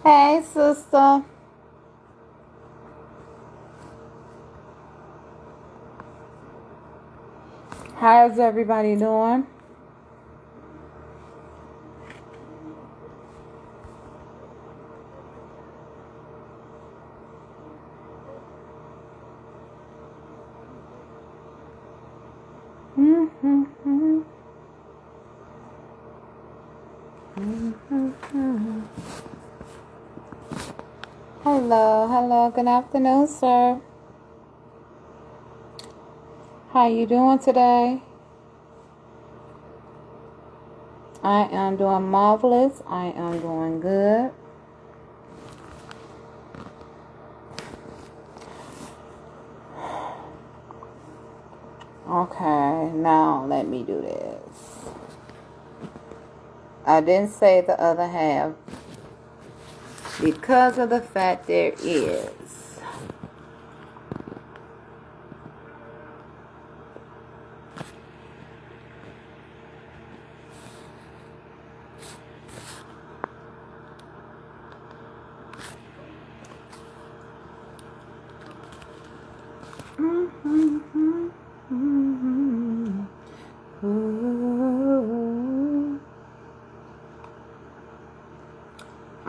Hey, sister. How's everybody doing? Hello, hello. Good afternoon, sir. How you doing today? I am doing marvelous. I am doing good. Okay, now let me do this. I didn't say the other half because of the fact there is.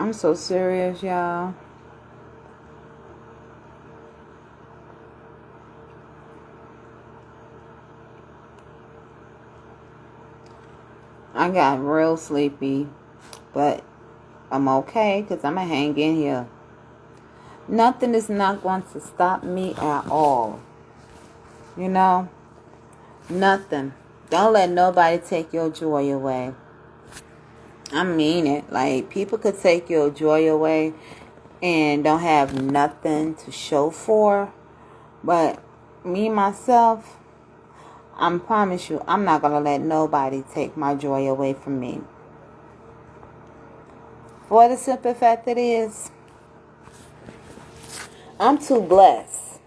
I'm so serious, y'all. I got real sleepy, but I'm okay because I'm going to hang in here. Nothing is not going to stop me at all. You know? Nothing. Don't let nobody take your joy away. I mean it. Like, people could take your joy away and don't have nothing to show for. But me, myself, I promise you, I'm not going to let nobody take my joy away from me. For the simple fact that it is, I'm too blessed.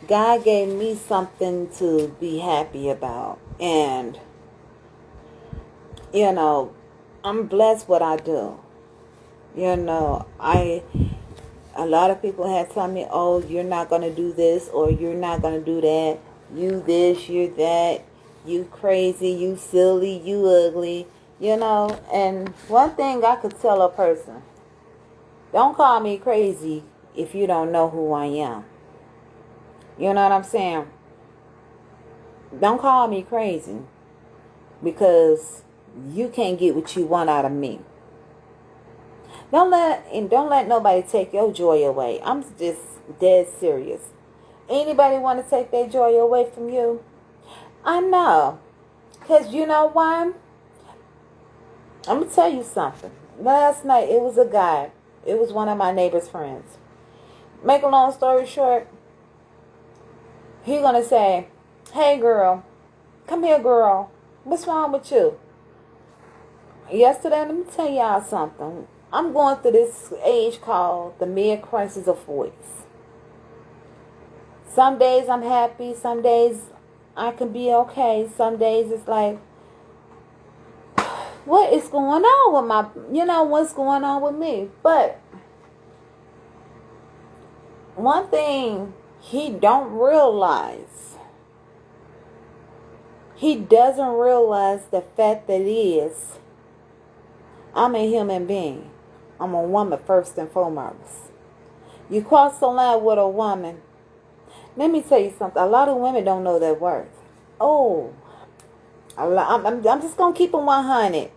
God gave me something to be happy about. And, you know, I'm blessed what I do. You know, a lot of people had told me, oh, you're not going to do this or you're not going to do that. You this, you that. You crazy, you silly, you ugly. You know, and one thing I could tell a person, don't call me crazy if you don't know who I am. You know what I'm saying? Don't call me crazy because you can't get what you want out of me. Don't let nobody take your joy away. I'm just dead serious. Anybody want to take their joy away from you? I know. Because you know why? I'm going to tell you something. Last night, it was a guy. It was one of my neighbor's friends. Make a long story short, he going to say, hey, girl, come here, girl. What's wrong with you? Yesterday, let me tell y'all something. I'm going through this age called the mid-crisis of 40s. Some days I'm happy. Some days I can be okay. Some days it's like, what is going on with what's going on with me? But one thing he doesn't realize the fact that is, I'm a human being. I'm a woman first and foremost. You cross the line with a woman. Let me tell you something. A lot of women don't know their worth. Oh, I'm just going to keep them 100.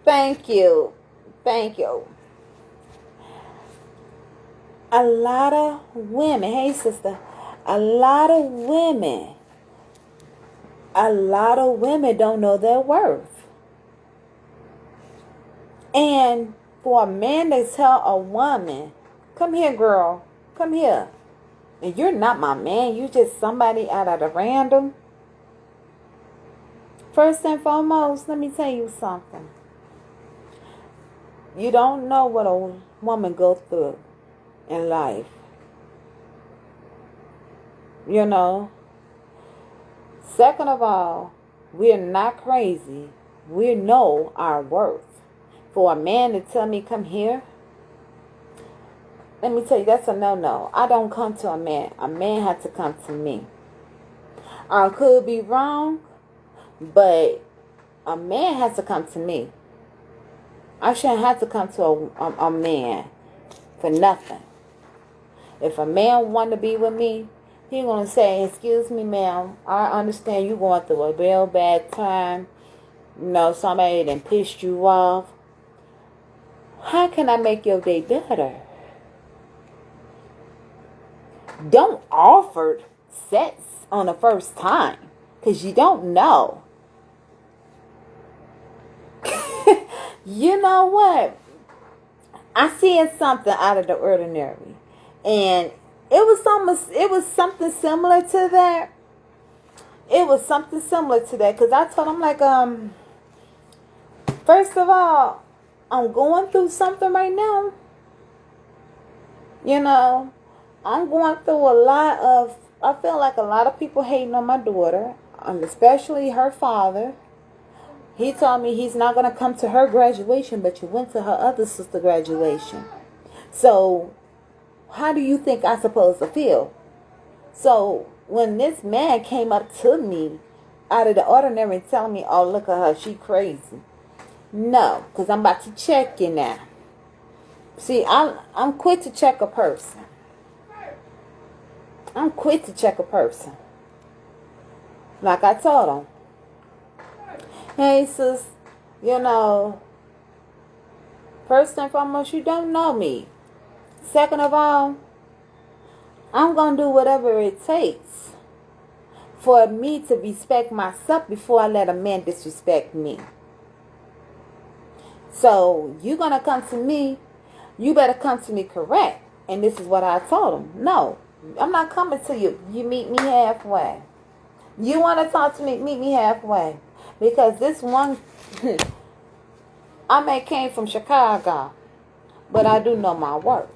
Thank you. Thank you. A lot of women, hey sister, a lot of women don't know their worth. And for a man to tell a woman, come here, girl, come here. And you're not my man, you're just somebody out of the random. First and foremost, let me tell you something. You don't know what a woman goes through in life. You know. Second of all, we're not crazy We know our worth. For a man to tell me, come here, let me tell you, that's a no-no. I don't come to a man. A man has to come to me. I could be wrong, but a man has to come to me. I shouldn't have to come to a man for nothing. If a man want to be with me, he going to say, excuse me, ma'am, I understand you going through a real bad time. You know, somebody done pissed you off. How can I make your day better? Don't offer sex on the first time, because you don't know. You know what? I seen something out of the ordinary, and it was something similar to that. It was something similar to that, because I told him, like, first of all, I'm going through something right now. You know, I'm going through I feel like a lot of people hating on my daughter, especially her father. He told me he's not going to come to her graduation, but you went to her other sister graduation. So, how do you think I'm supposed to feel? So, when this man came up to me out of the ordinary and telling me, oh, look at her, she crazy. No, because I'm about to check you now. See, I'm quick to check a person. I'm quick to check a person. Like I told him. Hey, sis, you know, first and foremost, you don't know me. Second of all, I'm going to do whatever it takes for me to respect myself before I let a man disrespect me. So, you're going to come to me, you better come to me correct. And this is what I told him. No, I'm not coming to you. You meet me halfway. You want to talk to me, meet me halfway. Because this one, I may came from Chicago, but I do know my worth.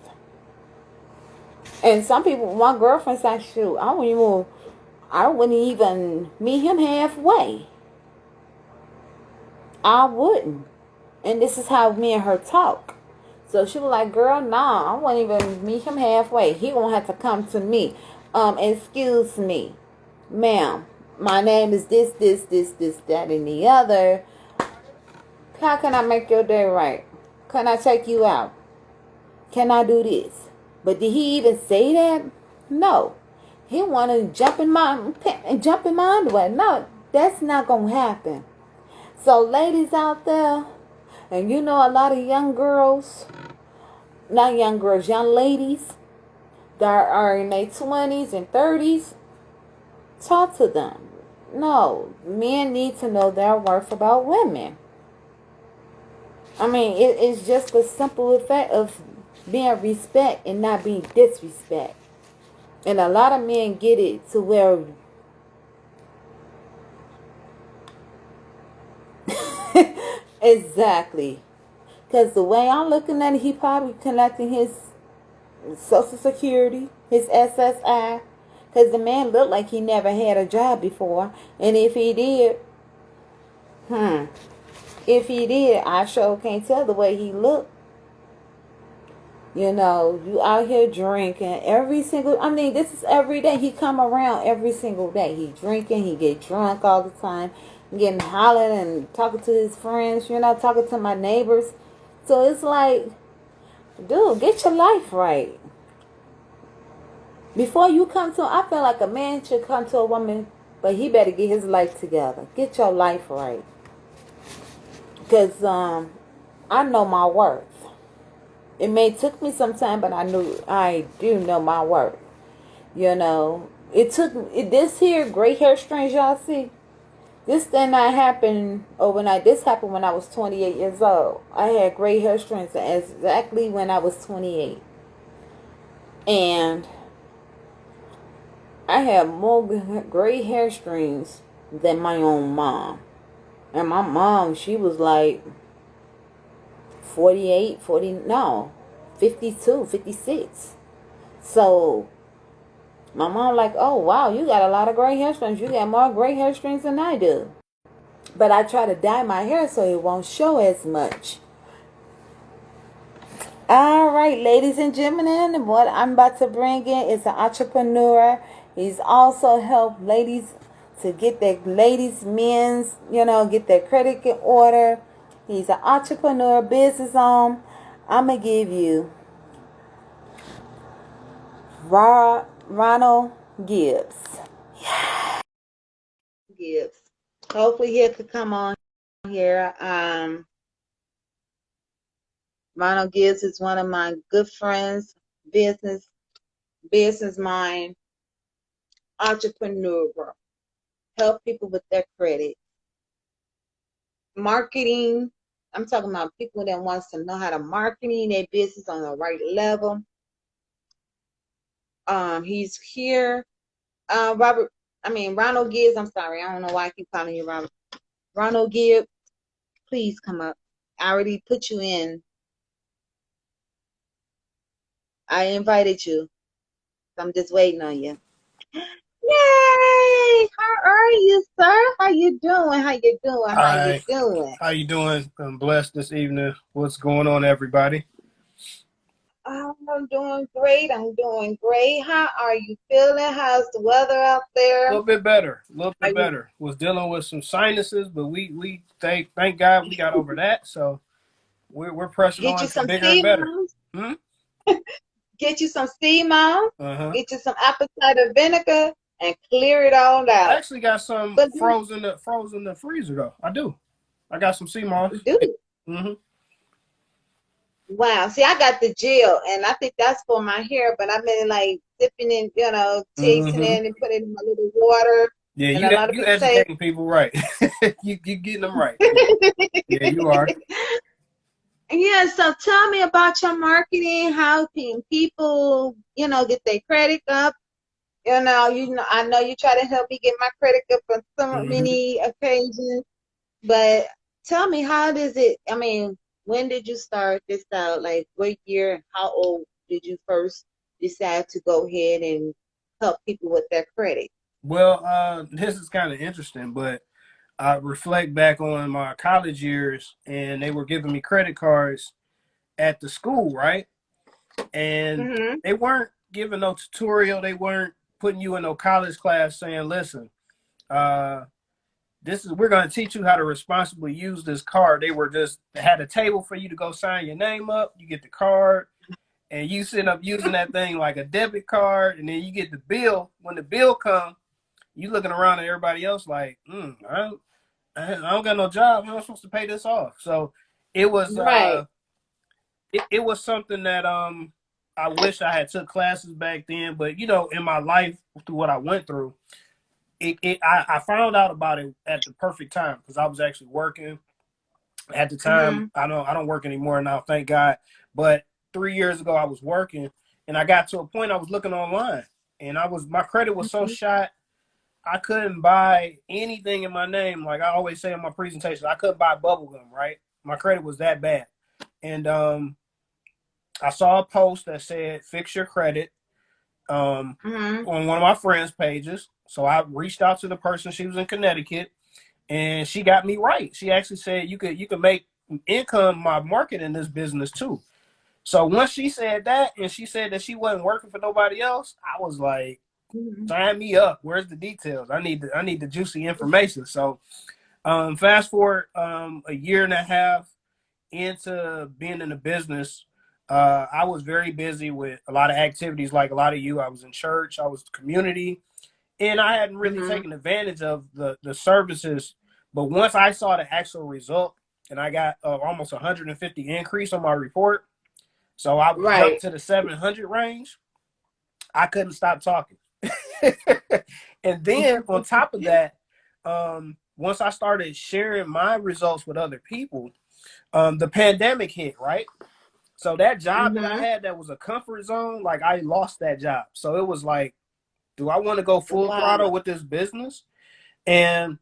And some people, my girlfriend said, shoot, I wouldn't even meet him halfway. I wouldn't. And this is how me and her talk. So she was like, girl, nah, I wouldn't even meet him halfway. He won't have to come to me. Excuse me, ma'am. My name is this, that, and the other. How can I make your day right? Can I take you out? Can I do this? But did he even say that? No. He wanted to jump in my underwear. No, that's not going to happen. So ladies out there, and you know a lot of young girls, not young girls, young ladies that are in their 20s and 30s, talk to them. No, men need to know their worth about women. I mean, it's just the simple effect of being respect and not being disrespect. And a lot of men get it to where exactly. Because the way I'm looking at it, he probably collecting his Social Security, his SSI. Because the man looked like he never had a job before. And if he did, I sure can't tell the way he looked. You know, you out here drinking this is every day. He come around every single day. He drinking, he get drunk all the time. Getting hollered and talking to his friends, talking to my neighbors. So it's like, dude, get your life right. Before you come to, I feel like a man should come to a woman, but he better get his life together. Get your life right. Because I know my worth. It may took me some time, but I do know my worth. You know, this here gray hair strange y'all see. This did not happen overnight. This happened when I was 28 years old. I had gray hair strands exactly when I was 28. And I had more gray hair strings than my own mom. And my mom, she was like 52, 56. So my mom like, oh, wow, you got a lot of gray hair strings. You got more gray hair strings than I do. But I try to dye my hair so it won't show as much. All right, ladies and gentlemen, what I'm about to bring in is an entrepreneur. He's also helped ladies to get their men's, get their credit in order. He's an entrepreneur, business owner. I'm gonna give you Ronald Gibbs. Gibbs. Hopefully he could come on here. Ronald Gibbs is one of my good friends, business mind, entrepreneur, help people with their credit. Marketing, I'm talking about people that wants to know how to marketing their business on the right level. He's here. Ronald Gibbs, I'm sorry, I don't know why I keep calling you Robert. Ronald Gibbs, please come up. I already put you in. I invited you. I'm just waiting on you. Yay! How are you, sir? How you doing? How you doing? How you doing? How you doing? I'm blessed this evening. What's going on, everybody? I'm doing great. I'm doing great. How are you feeling? How's the weather out there? A little bit better. A little bit better. Was dealing with some sinuses, but we thank God we got over that. So we're pressing Get you on to some bigger and steam better. on. Get you some steam on. Get you some apple cider vinegar and clear it all out. I actually got some frozen in the freezer though. I do. I got some sea moss. Do. Wow. See, I got the gel, and I think that's for my hair, but I've been like dipping in, tasting it and putting in my little water. Yeah, and a lot of you people educating people right. you getting them right. Yeah, you are. Yeah, so tell me about your marketing. How can people, get their credit up? I know you try to help me get my credit up on so many occasions, but tell me, how does it? I mean, when did you start this out? Like, what year? How old did you first decide to go ahead and help people with their credit? Well, this is kind of interesting, but I reflect back on my college years, and they were giving me credit cards at the school, right? And they weren't giving no tutorial. They weren't putting you in no college class saying, "Listen, we're going to teach you how to responsibly use this card." They had a table for you to go sign your name up. You get the card, and you sit up using that thing like a debit card, and then you get the bill. When the bill comes, you looking around at everybody else like, I don't got no job. How am I supposed to pay this off? So it was it was something that I wish I had took classes back then. But in my life, through what I went through, I found out about it at the perfect time because I was actually working at the time. I don't work anymore now, thank God. But 3 years ago I was working, and I got to a point I was looking online, and my credit was so shot. I couldn't buy anything in my name. Like I always say in my presentation, I couldn't buy bubble gum, right? My credit was that bad. And I saw a post that said fix your credit on one of my friends' pages. So I reached out to the person. She was in Connecticut, and she got me right. She actually said you could make income by marketing this business too. So once she said that, and she said that she wasn't working for nobody else, I was like, sign me up. Where's the details? I need the juicy information. So fast forward a year and a half into being in the business, I was very busy with a lot of activities like a lot of you. I was in church, I was community, and I hadn't really taken advantage of the services. But once I saw the actual result, and I got almost 150 increase on my report, so I jumped to the 700 range. I couldn't stop talking. And then on top of that, once I started sharing my results with other people, the pandemic hit, right? So that job that I had that was a comfort zone, like I lost that job. So it was like, do I want to go full throttle with this business? And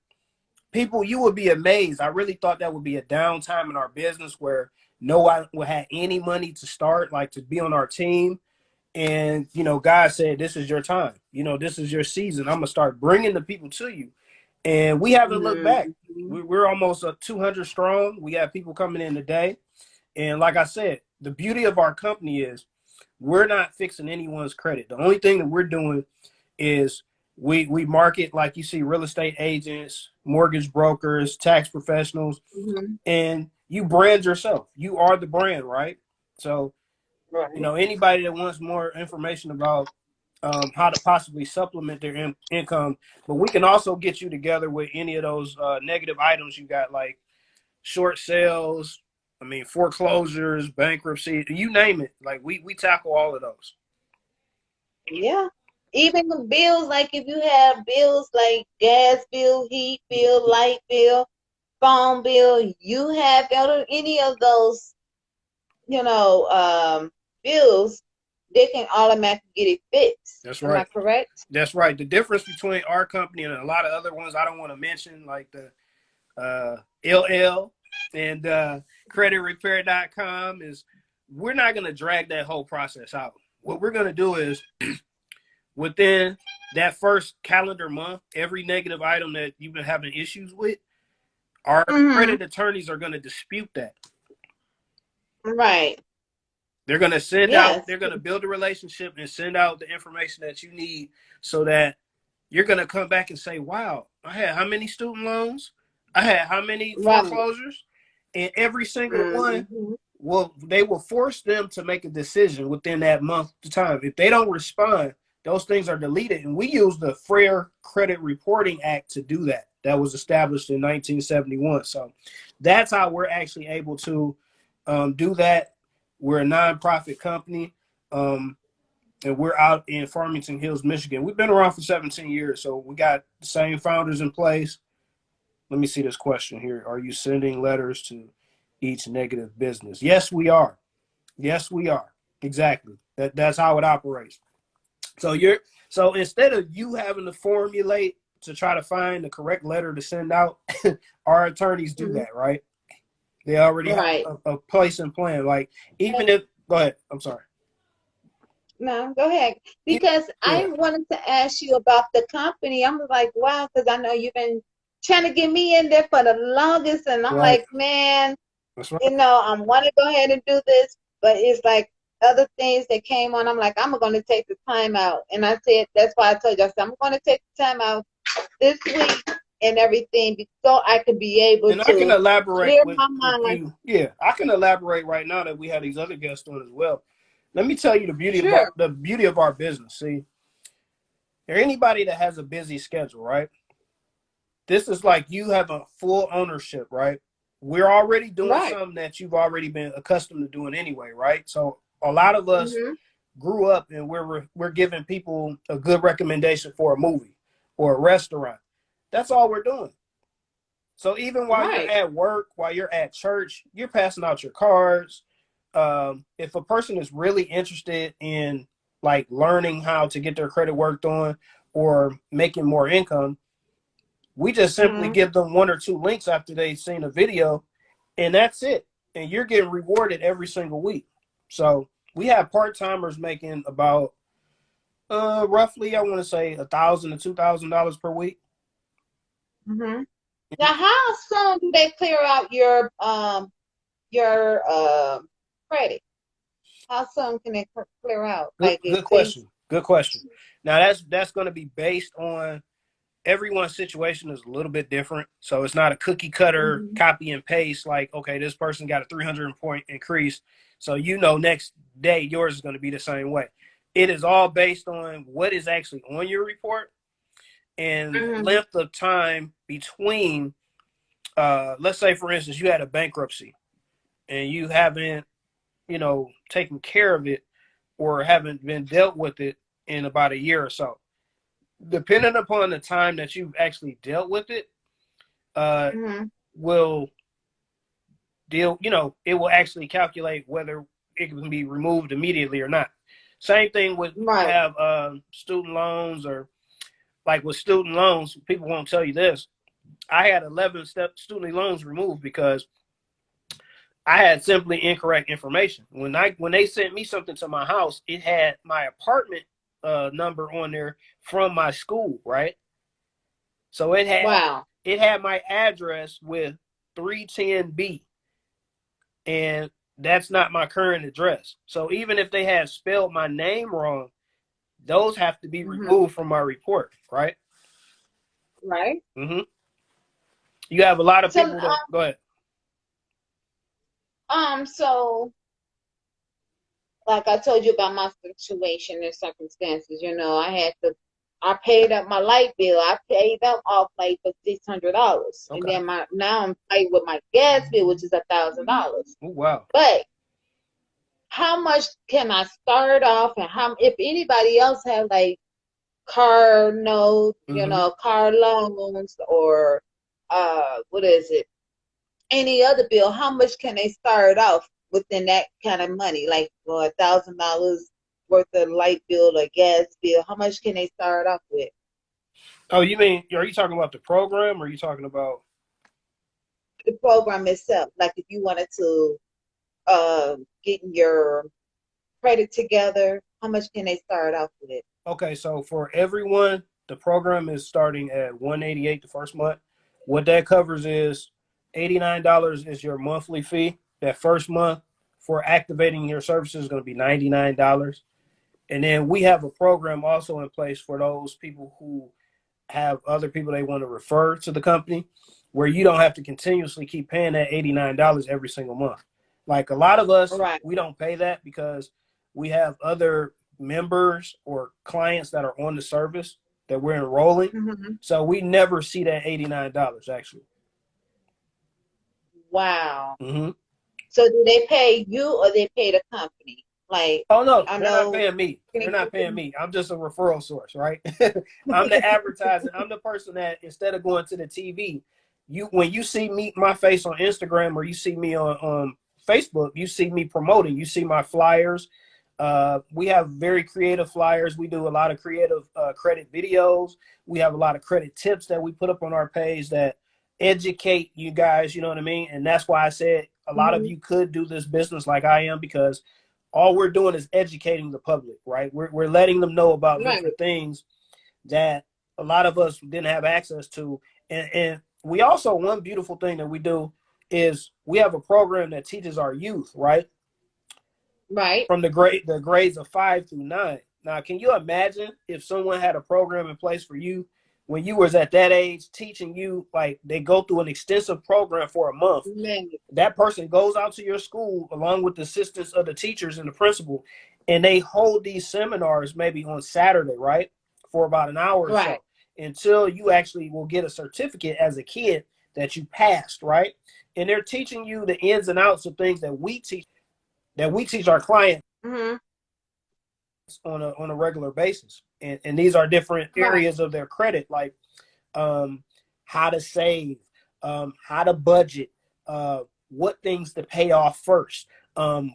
people, you would be amazed. I really thought that would be a downtime in our business where no one would have any money to start, like to be on our team. And, God said, this is your time. This is your season. I'm going to start bringing the people to you. And we haven't looked back. Mm-hmm. We're almost 200 strong. We have people coming in today. And like I said, the beauty of our company is we're not fixing anyone's credit. The only thing that we're doing is we market, like you see, real estate agents, mortgage brokers, tax professionals, Mm-hmm. and you brand yourself. You are the brand, right? So, Right. anybody that wants more information about how to possibly supplement their income, but we can also get you together with any of those negative items you got, like short sales, foreclosures, bankruptcy, you name it. Like we tackle all of those. Yeah. Even the bills, like if you have bills like gas bill, heat bill, light bill, phone bill, you have any of those, bills, they can automatically get it fixed. That's Am I right. correct? That's right. The difference between our company and a lot of other ones I don't want to mention, like the LL and creditrepair.com, is we're not going to drag that whole process out. What we're going to do is within that first calendar month, every negative item that you've been having issues with, our Mm-hmm. credit attorneys are going to dispute that. Right. They're going to Yes. they're going to build a relationship and send out the information that you need so that you're going to come back and say, wow, I had how many student loans? I had how many Right. foreclosures? And every single one, Mm-hmm. they will force them to make a decision within that month of time. If they don't respond, those things are deleted. And we use the Fair Credit Reporting Act to do that. That was established in 1971. So that's how we're actually able to do that. We're a nonprofit company, and we're out in Farmington Hills, Michigan. We've been around for 17 years, so we got the same founders in place. Let me see this question here. Are you sending letters to each negative business? Yes, we are. Yes, we are. Exactly. That's how it operates. So instead of you having to formulate to try to find the correct letter to send out, our attorneys do Mm-hmm. that, right? They already have Right. a place and plan. Like even if go ahead. I'm sorry. No, go ahead. Even, Because yeah, I wanted to ask you about the company. I'm like, wow, because I know you've been trying to get me in there for the longest, and I'm right. like, man, That's right. I want to go ahead and do this, but it's like other things that came on. I'm like, I'm going to take the time out, and I said that's why I told you I said I'm going to take the time out this week and everything, so I can be able And I can to elaborate clear with my mind. you. Yeah, I can elaborate right now that we have these other guests on as well. Let me tell you Sure. the beauty of our business. See, there anybody that has a busy schedule, right? This is like you have a full ownership, right? We're already doing Right. something that you've already been accustomed to doing anyway, right? So a lot of us Mm-hmm. grew up and we're giving people a good recommendation for a movie or a restaurant. That's all we're doing. So even while you're Right. at work, while you're at church, you're passing out your cards. If a person is really interested in like learning how to get their credit worked on or making more income, we just simply Mm-hmm. give them one or two links after they've seen a video, and that's it. And you're getting rewarded every single week. So we have part timers making about roughly, I want to say $1,000 to $2,000 per week. Mm-hmm. Now, how soon do they clear out your credit? How soon can they clear out? Good, Like if good they. question. Good question. Now that's going to be based on everyone's situation is a little bit different. So it's not a cookie cutter Mhm. copy and paste like, okay, this person got a 300 point increase. So next day yours is going to be the same way. It is all based on what is actually on your report and Mhm. length of time between let's say for instance you had a bankruptcy and you haven't, taken care of it or haven't been dealt with it in about a year or so. Depending upon the time that you've actually dealt with it, uh, Mhm. will it will actually calculate whether it can be removed immediately or not. Same thing with you Right. have student loans, or like with student loans, people won't tell you this. I had 11 student loans removed because I had simply incorrect information. When they sent me something to my house, it had my apartment number on there from my school, right? So Wow. it had my address with 310B, and that's not my current address. So even if they had spelled my name wrong, those have to be Hmm. removed from my report, right? Right. Mm-hmm. You have a lot of So, people that go ahead. so like I told you about my situation and circumstances, I paid up my light bill. I paid up off like for $600, and Okay. then now I'm paid with my gas bill, which is $1,000. Oh, wow. But how much can I start off, and how if anybody else have like car notes, Mm-hmm. car loans, or what is it? Any other bill, how much can they start off within that kind of money? Like for $1,000 worth of light bill or gas bill, how much can they start off with? Oh, you mean, are you talking about the program, or are you talking about? The program itself, like if you wanted to get your credit together, how much can they start off with? Okay, so for everyone, the program is starting at 188 the first month. What that covers is $89 is your monthly fee. That first month for activating your services is going to be $99. And then we have a program also in place for those people who have other people they want to refer to the company, where you don't have to continuously keep paying that $89 every single month. Like a lot of us, Right. we don't pay that because we have other members or clients that are on the service that we're enrolling. Hmm. So we never see that $89 actually. Wow. Mm-hmm. So do they pay you or they pay the company? Like, Oh no, I they're not know. paying me. They're not paying me. I'm just a referral source, right? I'm the advertiser. I'm the person that instead of going to the TV, when you see me my face on Instagram or you see me on Facebook, you see me promoting. You see my flyers. We have very creative flyers. We do a lot of creative credit videos. We have a lot of credit tips that we put up on our page that educate you guys. You know what I mean? And that's why I said a lot of Hmm. you could do this business like I am, because all we're doing is educating the public, right? We're letting them know about Right. different things that a lot of us didn't have access to. And we also, one beautiful thing that we do is we have a program that teaches our youth, right? Right. From the grades of 5 through 9. Now, can you imagine if someone had a program in place for you when you was at that age, teaching you, like they go through an extensive program for a month. Man. That person goes out to your school along with the assistance of the teachers and the principal, and they hold these seminars maybe on Saturday, right, for about an hour or Right. so, until you actually will get a certificate as a kid that you passed, right? And they're teaching you the ins and outs of things that we teach our clients Hmm. on a regular basis. And these are different Right. areas of their credit, like um, how to save, how to budget, what things to pay off first,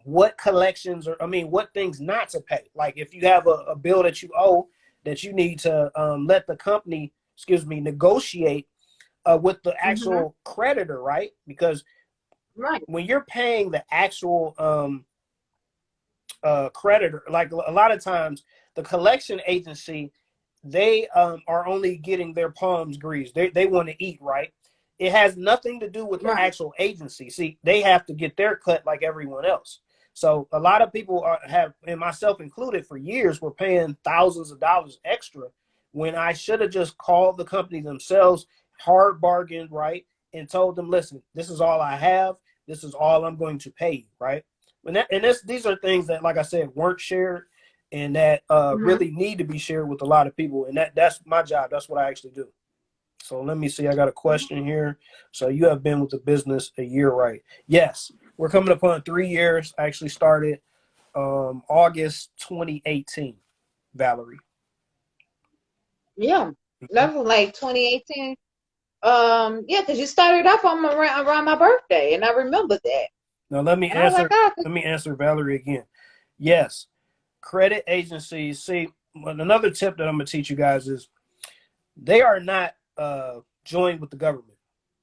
what collections, or I mean, what things not to pay. Like if you have a bill that you owe that you need to let the company, negotiate with the Hmm. actual creditor, right? Because Right. when you're paying the actual creditor, like a lot of times the collection agency, they are only getting their palms greased. They want to eat, right? It has nothing to do with the Right. actual agency. See, they have to get their cut like everyone else. So a lot of people have, and myself included, for years were paying thousands of dollars extra when I should have just called the company themselves, hard bargained, right, and told them, listen, this is all I have. This is all I'm going to pay you, right? These are things that, like I said, weren't shared, and that Hmm. really need to be shared with a lot of people. And that's my job. That's what I actually do. So let me see. I got a question here. So you have been with the business a year, right? Yes. We're coming upon 3 years. I actually started August 2018, Valerie. Yeah. Mhm. That was like 2018. Yeah, because you started off on around my birthday, and I remember that. Now And I was like, let me answer Valerie again. Yes. Credit agencies. See, another tip that I'm gonna teach you guys is they are not joined with the government.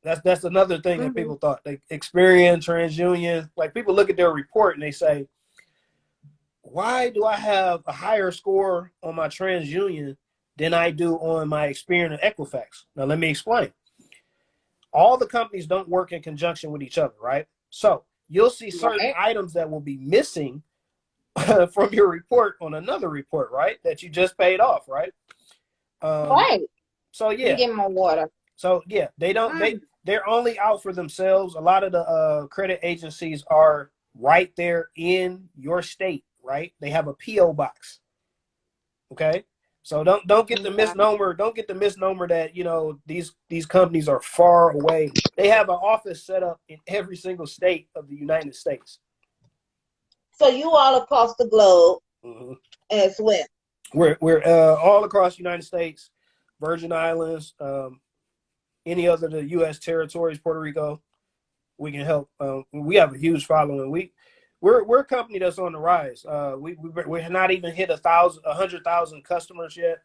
That's another thing that mm-hmm, people thought. Like Experian, TransUnion, like people look at their report and they say, "Why do I have a higher score on my TransUnion than I do on my Experian and Equifax. Now, let me explain. All the companies don't work in conjunction with each other, right? So you'll see certain Right. items that will be missing from your report on another report, right? That you just paid off, right? Right. So Let me yeah, get my water. so yeah, they don't Mm. they're only out for themselves. A lot of the credit agencies are right there in your state, right? They have a PO box. Okay. So don't get the Okay. misnomer. Don't get the misnomer that these companies are far away. They have an office set up in every single state of the United States. So you all across the globe Mm-hmm. as well. We're all across the United States, Virgin Islands, any other the U.S. territories, Puerto Rico. We can help. We have a huge following. We're a company that's on the rise. We have not even hit 100,000 customers yet.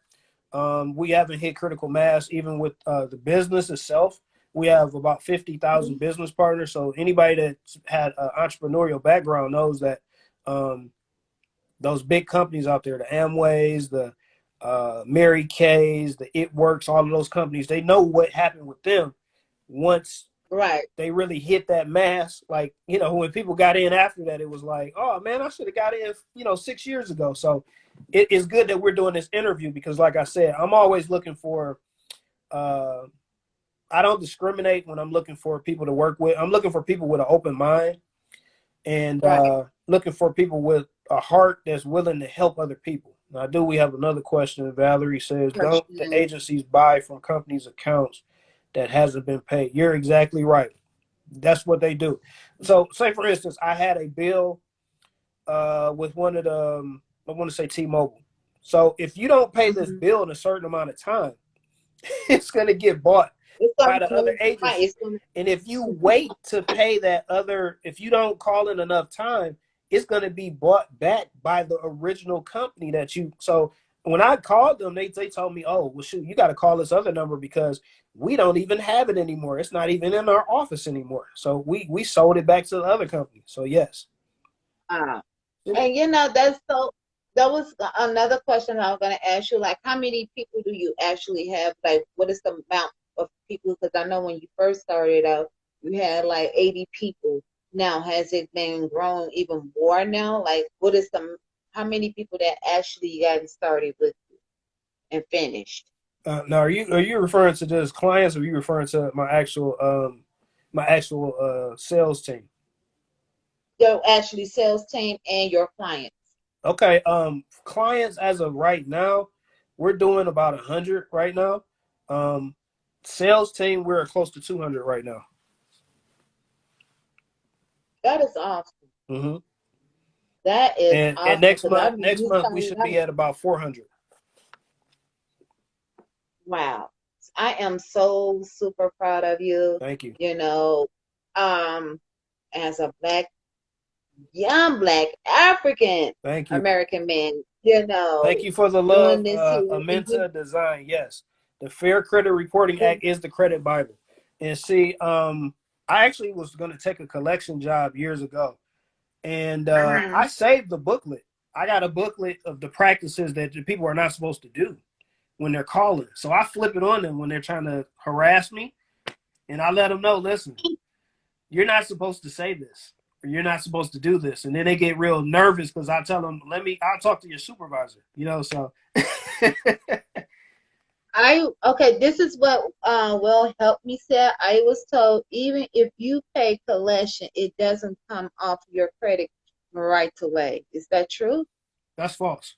We haven't hit critical mass even with the business itself. We have about 50,000 business partners. So anybody that's had an entrepreneurial background knows that those big companies out there, the Amways, the Mary Kay's, the It Works, all of those companies, they know what happened with them once Right. they really hit that mass. Like, when people got in after that, it was like, oh man, I should have got in, 6 years ago. So it is good that we're doing this interview because, like I said, I'm always looking for, I don't discriminate when I'm looking for people to work with. I'm looking for people with an open mind and Right. looking for people with a heart that's willing to help other people. Now, we have another question? Valerie says, don't the Question. agencies buy from companies' accounts that hasn't been paid? You're exactly right. That's what they do. So, say for instance, I had a bill with one of the, I want to say T-Mobile. So, if you don't pay this bill in a certain amount of time, it's going to get bought It's by gonna the other move. Right. agency. It's gonna. And if you wait to pay that other, if you don't call in enough time, it's going to be bought back by the original company that you. So when I called them, they told me, oh, well, shoot, you got to call this other number because we don't even have it anymore. It's not even in our office anymore. So we sold it back to the other company. So yes. Uh, and that's so. That was another question I was gonna ask you. Like, how many people do you actually have? Like, what is the amount of people? Because I know when you first started out, you had like 80 people. Now, has it been growing even more now? Like, what is the how many people that actually got started with you and finished? Now, are you referring to just clients, or are you referring to my actual sales team? Your actually sales team and your clients. Okay. Clients as of right now, we're doing about 100 right now. Um, Sales team, we're close to 200 right now. That is awesome. Hmm. That is And awesome next because I month, mean, next you month we started should out. be at about 400. Wow. I am so super proud of you. Thank you. You know, um, as a young black African Thank you. American man, Thank you for the doing love, this here. Amenta Design. Yes, the Fair Credit Reporting Act is the credit Bible. And see, I actually was going to take a collection job years ago, and I saved the booklet. I got a booklet of the practices that the people are not supposed to do when they're calling. So I flip it on them when they're trying to harass me, and I let them know, listen, you're not supposed to say this, or you're not supposed to do this. And then they get real nervous because I tell them, I'll talk to your supervisor, so. Okay, this is what will help me say. I was told even if you pay collection, it doesn't come off your credit right away. Is that true? That's false.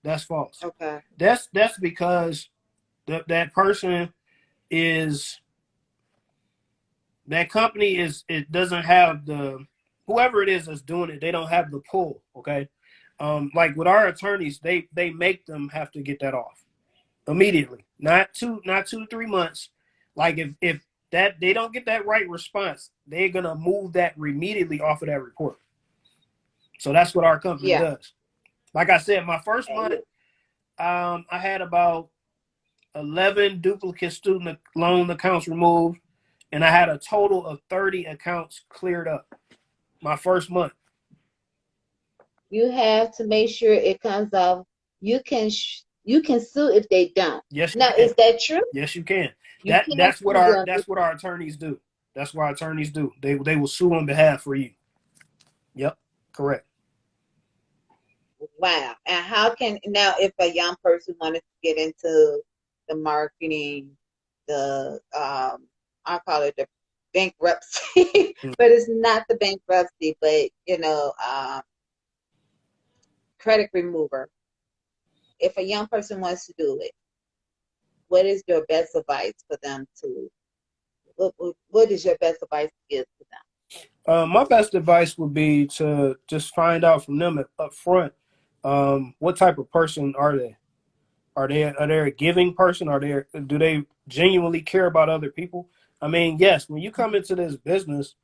That's false. Okay. That's because that person is, that company is, it doesn't have the, whoever it is that's doing it, they don't have the pull. Okay. Like with our attorneys, they make them have to get that off immediately, not 2-3 months. Like if that they don't get that right response, they're gonna move that immediately off of that report. So that's what our company Yeah. does. Like I said, my first month, I had about 11 duplicate student loan accounts removed, and I had a total of 30 accounts cleared up my first month. You have to make sure it comes off. You can You can sue if they don't. Yes, you Now, can. is that true? Yes, you can. You can't sue them. That's what our attorneys do. That's what our attorneys do. They will sue on behalf for you. Yep, correct. Wow. And how can now if a young person wanted to get into the marketing, the I call it the bankruptcy, but it's not the bankruptcy, but credit remover. If a young person wants to do it, what is your best advice for them to what is your best advice to give to them? My best advice would be to just find out from them up front, what type of person are they? Are they a giving person? Do they genuinely care about other people? I mean, yes, when you come into this business,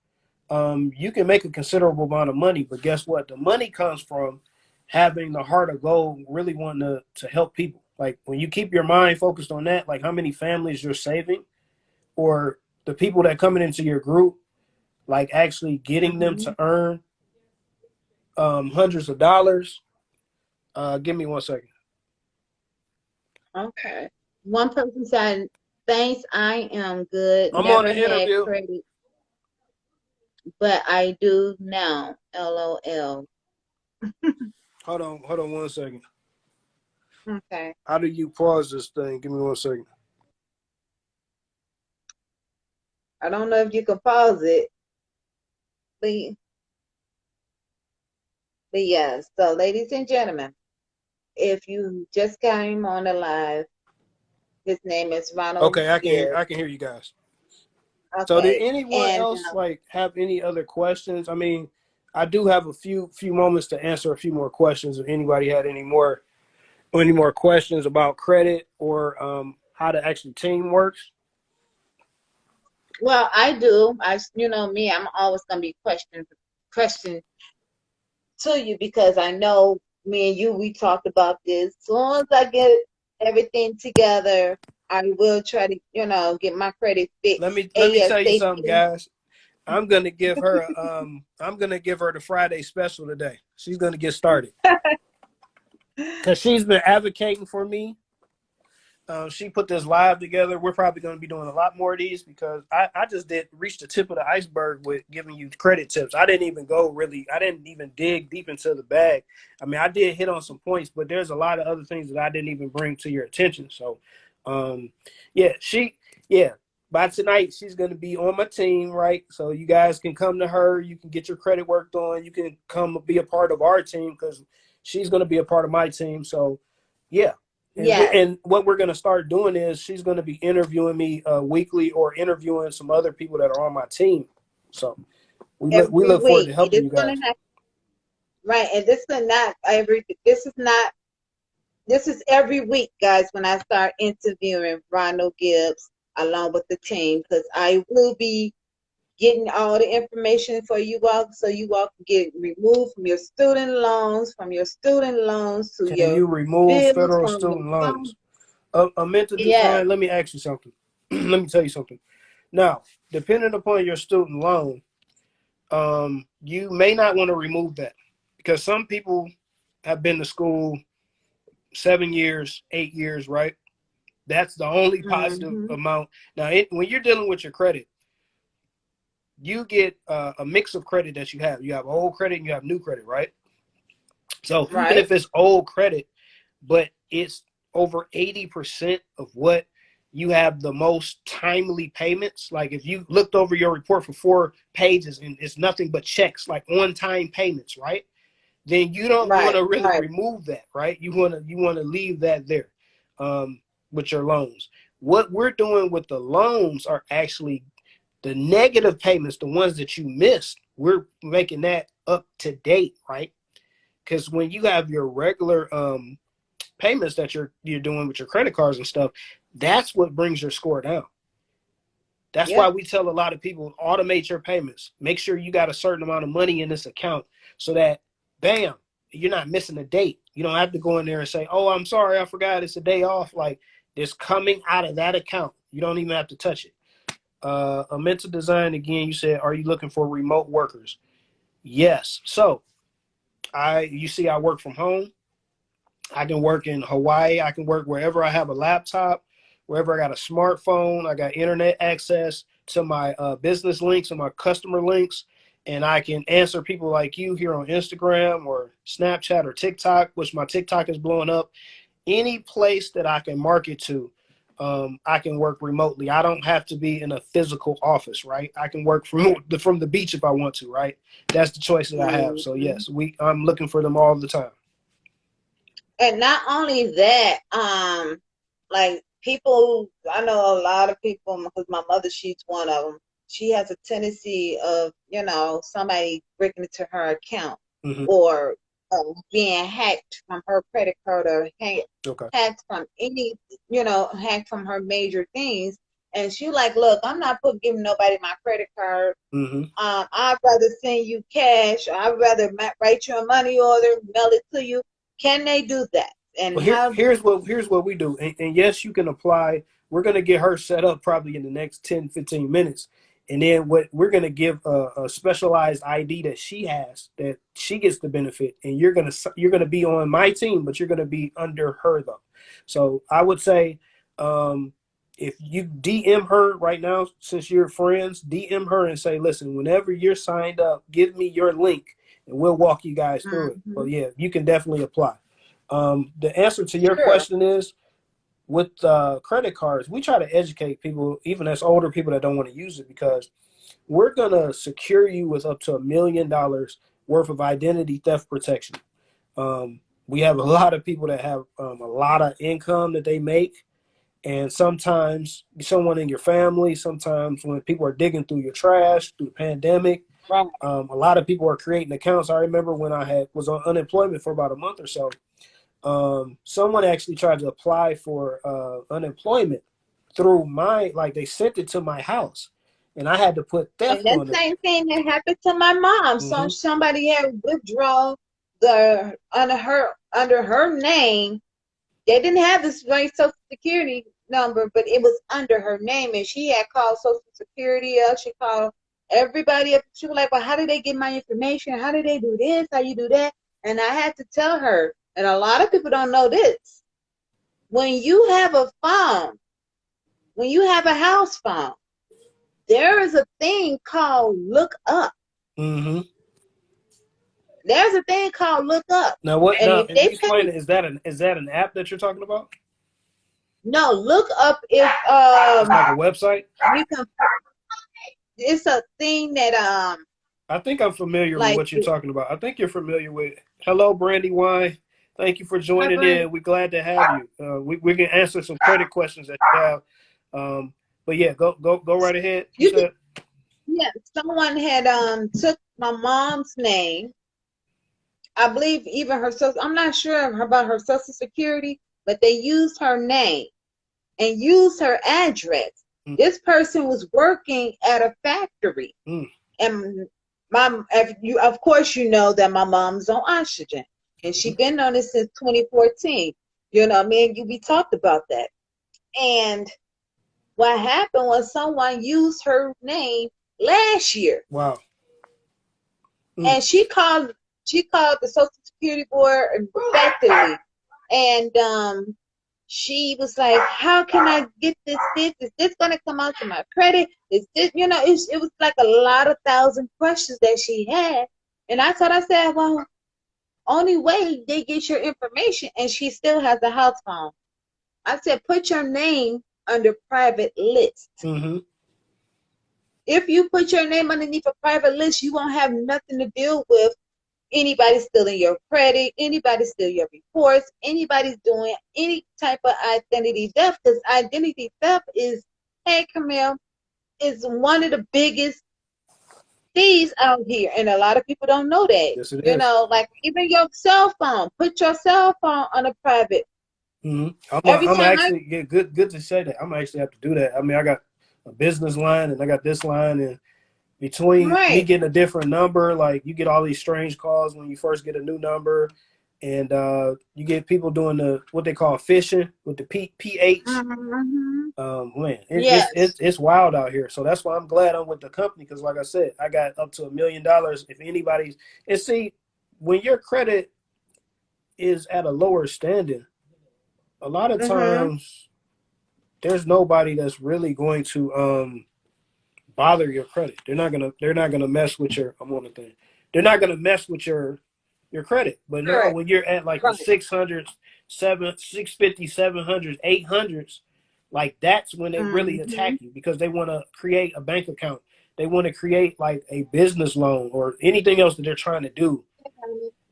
you can make a considerable amount of money, but guess what? The money comes from having the heart of gold, really wanting to help people. Like when you keep your mind focused on that, like how many families you're saving, or the people that coming into your group, like actually getting them to earn hundreds of dollars. Give me 1 second. Okay. One person said, "Thanks, I am good. I'm on Never an had interview. credit, but I do now." LOL. Hold on 1 second. Okay. How do you pause this thing? Give me 1 second. I don't know if you can pause it, but, but yes. So, ladies and gentlemen, if you just came on the live, his name is Ronald Okay, Gibbs. I can hear you guys. So did Okay. anyone And else like have any other questions? I mean, I do have a few moments to answer a few more questions if anybody had any more questions about credit or how the actual team works. well, I do. You know me, I'm always gonna be question to you because I know me and you, we talked about this. As soon as I get everything together, I will try to, get my credit fixed Let me tell you ASAP. something, guys. I'm gonna give her the Friday special today. She's gonna get started because she's been advocating for me. She put this live together. We're probably going to be doing a lot more of these because I just did reach the tip of the iceberg with giving you credit tips. I didn't even dig deep into the bag. I mean, I did hit on some points, but there's a lot of other things that I didn't even bring to your attention. So, yeah, by tonight, she's going to be on my team, right? So you guys can come to her. You can get your credit worked on. You can come be a part of our team because she's going to be a part of my team. So, yeah. Yes. And what we're going to start doing is she's going to be interviewing me weekly or interviewing some other people that are on my team. So we Every look forward week. to It helping is you going guys. to happen. Right. And this is every week, guys, when I start interviewing Ronald Gibbs along with the team, because I will be getting all the information for you all so you all can get removed from your student loans, to Can your you remove bills, federal from your student phone. loans? A mental Yes. design, let me ask you something. Let me tell you something. Now, depending upon your student loan, you may not want to remove that because some people have been to school 7 years, 8 years, right? That's the only positive Mm-hmm. amount. Now, when you're dealing with your credit, you get a mix of credit that you have. You have old credit and you have new credit, right? So even Right. if it's old credit, but it's over 80% of what you have the most timely payments. Like if you looked over your report for 4 pages and it's nothing but checks, like on-time payments, right? Then you don't want Right. to really Right. remove that, right? You want to leave that there with your loans. What we're doing with the loans are actually the negative payments, the ones that you missed. We're making that up to date, right? Because when you have your regular payments that you're doing with your credit cards and stuff, that's what brings your score down. That's why Yep. we tell a lot of people automate your payments. Make sure you got a certain amount of money in this account so that, bam, you're not missing a date. You don't have to go in there and say, "Oh, I'm sorry, I forgot it's a day off." Like it's coming out of that account. You don't even have to touch it. A mental design again. You said, "Are you looking for remote workers?" Yes. So you see, I work from home. I can work in Hawaii. I can work wherever I have a laptop, wherever I got a smartphone. I got internet access to my business links and my customer links. And I can answer people like you here on Instagram or Snapchat or TikTok, which my TikTok is blowing up. Any place that I can market to, I can work remotely. I don't have to be in a physical office, right? I can work from the beach if I want to, right? That's the choice that I have. So yes, I'm looking for them all the time. And not only that, like people, I know a lot of people, because my mother, she's one of them. She has a tendency of, somebody breaking into her account or being hacked from her credit card or hacked from any, hacked from her major things. And she like, look, I'm not giving nobody my credit card. I'd rather send you cash. Or I'd rather write you a money order, mail it to you. Can they do that? And well, here's what we do. And yes, you can apply. We're going to get her set up probably in the next 10, 15 minutes. And then what we're going to give a specialized ID that she has that she gets the benefit. And you're going to be on my team, but you're going to be under her though. So I would say if you DM her right now, since you're friends, DM her and say, listen, whenever you're signed up, give me your link and we'll walk you guys through it. But yeah, you can definitely apply. The answer to your question is, with credit cards, we try to educate people, even as older people that don't want to use it, because we're going to secure you with up to $1 million worth of identity theft protection. We have a lot of people that have a lot of income that they make. And sometimes someone in your family, sometimes when people are digging through your trash through the pandemic, a lot of people are creating accounts. I remember when I was on unemployment for about a month or so. Someone actually tried to apply for unemployment through they sent it to my house, and I had to put theft on it. The same thing that happened to my mom. So somebody had withdrawn under her name. They didn't have this social security number, but it was under her name, and she had called Social Security up. She called everybody up. She was like, well, how did they get my information? How did they do this? How you do that? And I had to tell her, and a lot of people don't know this. When you have a phone, when you have a house phone, there is a thing called look up. There's a thing called look up. Now, what? And now, explain it. Is that an app that you're talking about? No, look up is it's like a website. It's a thing that I think I'm familiar with what you're talking about. I think you're familiar with. Hello, Brandy Wine. Thank you for joining in. We're glad to have you. We can answer some credit questions that you have. But yeah, go right ahead. Yeah, someone had took my mom's name. I believe even her social. I'm not sure about her Social Security, but they used her name and used her address. This person was working at a factory, and of course, you know that my mom's on oxygen, and she's been on it since 2014. You know, me and you, we talked about that. And what happened was someone used her name last year. Wow. And she called the Social Security Board effectively, and she was like, how can I get this? Is this going to come out to my credit? Is this, it was like a lot of thousand questions that she had. And I said, well, only way they get your information, and she still has a house phone. I said, put your name under private list. If you put your name underneath a private list, you won't have nothing to deal with anybody stealing your credit, anybody steal your reports, anybody's doing any type of identity theft, because identity theft is, hey, Camille, is one of the biggest thieves out here, and a lot of people don't know that. Yes, it is. Like even your cell phone, put your cell phone on a private. I'm actually good to say that. I'm actually have to do that. I mean, I got a business line and I got this line, and between me getting a different number, like you get all these strange calls when you first get a new number, and you get people doing what they call phishing with the PH. Man, it's wild out here. So that's why I'm glad I'm with the company, because like I said, I got up to $1 million if anybody's. And see, when your credit is at a lower standing, a lot of Mm-hmm. times there's nobody that's really going to bother your credit. They're not gonna mess with your I'm on the thing. They're not gonna mess with your credit. But now Correct. when you're at like the Right. 600s, 650, 700s, 800s, like that's when they really Mm-hmm. attack you because they want to create a bank account. They want to create like a business loan or anything else that they're trying to do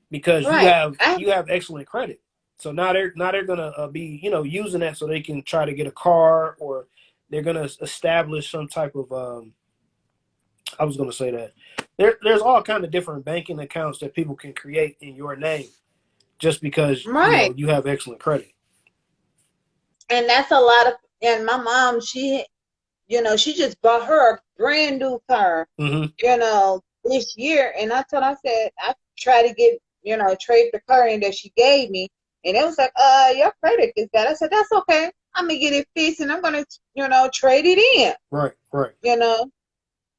because you Right. have you have excellent credit. So now they're gonna be using that so they can try to get a car or they're gonna establish some type of I was gonna say that there's all kind of different banking accounts that people can create in your name just because Right. you have excellent credit. And that's a lot of. And my mom, she just bought her a brand new car, Hmm. this year. And I said, I try to get, trade the car in that she gave me. And it was like, your credit is bad. I said, that's okay. I'm gonna get it fixed and I'm gonna, trade it in, Right, right. you know.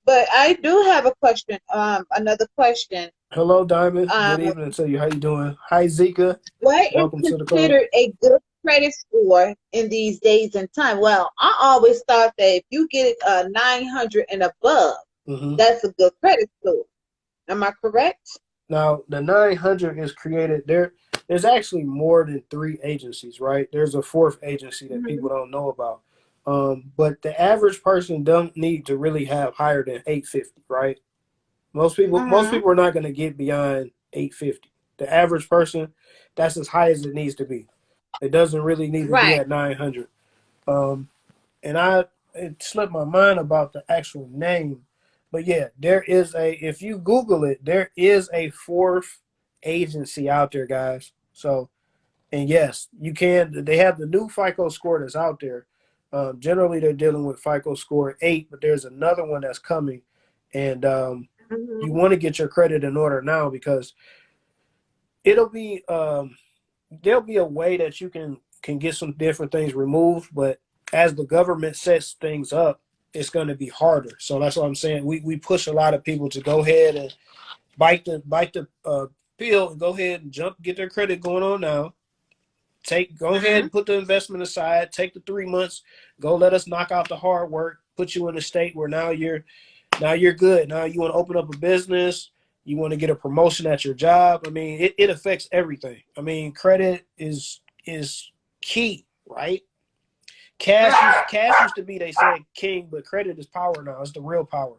But I do have a question, another question. Hello, Diamond. Um, Good evening to you. How you doing? Hi, Zika. what is Welcome to the call. considered a good credit score in these days and time? Well, I always thought that if you get a 900 and above, Hmm. that's a good credit score. Am I correct? Now, the 900 is created there. There's actually more than three agencies, right? There's a fourth agency that Mm-hmm. people don't know about. But the average person don't need to really have higher than 850, right? Most Mm-hmm. people are not going to get beyond 850. The average person, that's as high as it needs to be. It doesn't really need to be Right. at 900. Um, and it slipped my mind about the actual name, but yeah, there is if you Google it, there is a fourth agency out there, guys. So, and yes, you can. They have the new FICO score that's out there. Generally, they're dealing with FICO score 8, but there's another one that's coming, and you Mm-hmm. want to get your credit in order now because it'll be there'll be a way that you can get some different things removed, but as the government sets things up, it's going to be harder. So that's what I'm saying. We push a lot of people to go ahead and bite the pill and go ahead and get their credit going on now. Go ahead Mm-hmm. and put the investment aside. Take the 3 months. Go let us knock out the hard work. Put you in a state where now you're good. Now you want to open up a business. You want to get a promotion at your job. I mean, it affects everything. I mean, credit is key, right? Cash used to be, they said, king, but credit is power now. It's the real power.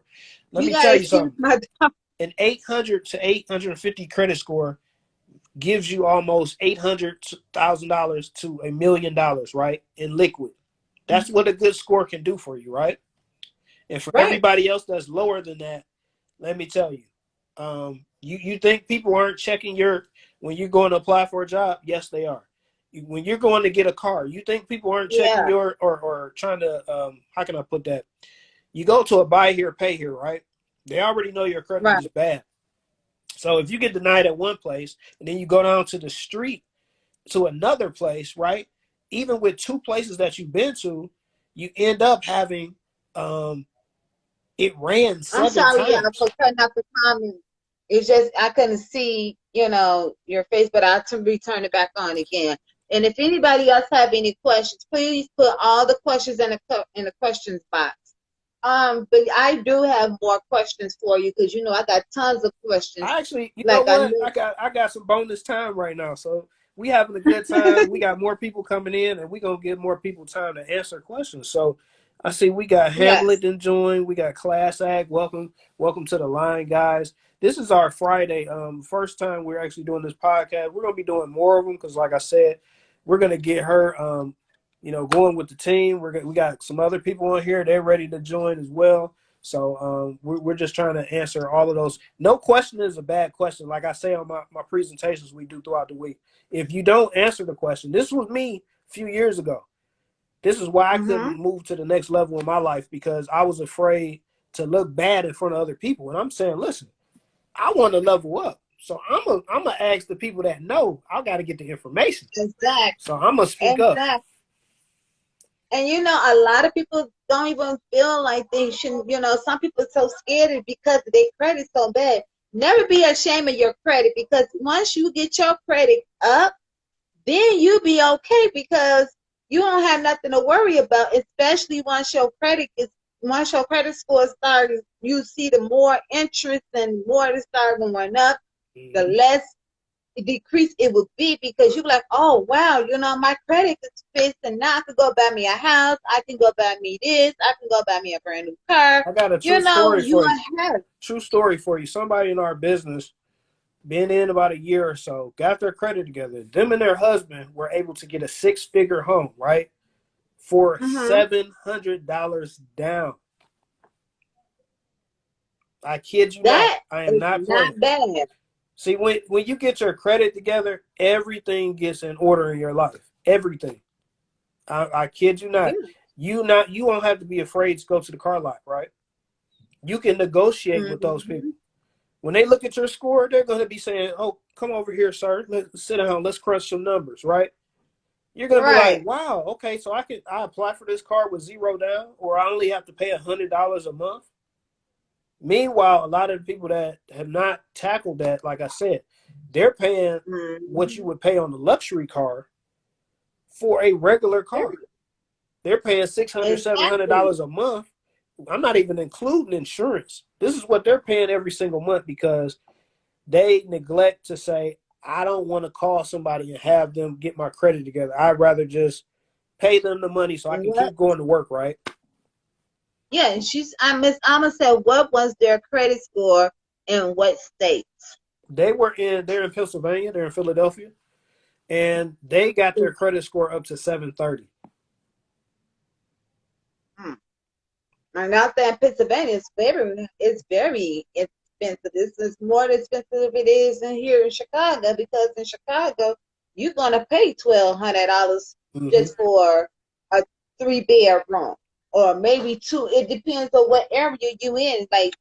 Let You me tell gotta you excuse something. my dog. An 800 to 850 credit score gives you almost $800,000 to $1 million, right? In liquid. That's what a good score can do for you, right? And for Right. everybody else that's lower than that, let me tell you, you think people aren't checking your when you're going to apply for a job? Yes, they are. When you're going to get a car, you think people aren't checking Yeah. your or trying to how can I put that? You go to a buy here, pay here, right? They already know your credit Right. is bad. So if you get denied at one place and then you go down to the street to another place, right? Even with two places that you've been to, you end up having um, it ran I'm seven sorry, y'all, times. for cutting out the comment. It's just I couldn't see, your face, but I'll return it back on again. And if anybody else have any questions, please put all the questions in the questions box. But I do have more questions for you because I got tons of questions. I actually, you know Like I what? know, I got some bonus time right now, so we having a good time. We got more people coming in, and we gonna give more people time to answer questions. So I see we got yes. Hamlet join. We got Class Act. Welcome to the line, guys. This is our Friday. First time we're actually doing this podcast. We're gonna be doing more of them because, like I said, we're gonna get her, going with the team. We got some other people on here. They're ready to join as well. So we're just trying to answer all of those. No question is a bad question. Like I say on my presentations we do throughout the week. If you don't answer the question, this was me a few years ago. This is why I Mm-hmm. couldn't move to the next level in my life because I was afraid to look bad in front of other people. And I'm saying, listen, I want to level up. So I'm gonna ask the people that know. I got to get the information. Exactly. So I'm gonna speak up. Exactly. And a lot of people don't even feel like they should, some people are so scared because their credit's so bad. Never be ashamed of your credit, because once you get your credit up, then you be okay, because you don't have nothing to worry about, especially once your credit score starts, you see the more interest and more it start going up, the Mhm. less decrease it would be, because you're like, oh wow, my credit is fixed, and now I can go buy me a house, I can go buy me this, I can go buy me a brand new car. I got a true story You for you. have. True story for you. Somebody in our business, been in about a year or so, got their credit together. Them and their husband were able to get a six-figure home, right? For Mm-hmm. $700 down. I kid you not. That I am is not not playing. bad. See, when you get your credit together, everything gets in order in your life. Everything. I kid you Yeah. not. You won't have to be afraid to go to the car lot, right? You can negotiate with those Mm-hmm. people. When they look at your score, they're going to be saying, "Oh, come over here, sir. Let's sit down. Let's crunch some numbers," right? You're going to be like, Right. "Wow, okay, so I apply for this car with zero down, or I only have to pay $100 a month." Meanwhile, a lot of the people that have not tackled that, like I said, they're paying what you Mm-hmm. would pay on the luxury car for a regular Yeah, car. They're paying $600, exactly. $700 a month. I'm not even including insurance. This is what they're paying every single month because they neglect to say, I don't want to call somebody and have them get my credit together. I'd rather just pay them the money so I can What? keep going to work, right? Yeah, and Miss Alma said, what was their credit score in what state? They're in Pennsylvania, they're in Philadelphia, and they got their credit score up to 730. Hmm. And out there in Pennsylvania, it's very expensive. This is more expensive it is in here in Chicago, because in Chicago you're gonna pay $1,200 Mm-hmm. just for a 3 bedroom, or maybe two. It depends on what area you in. Like,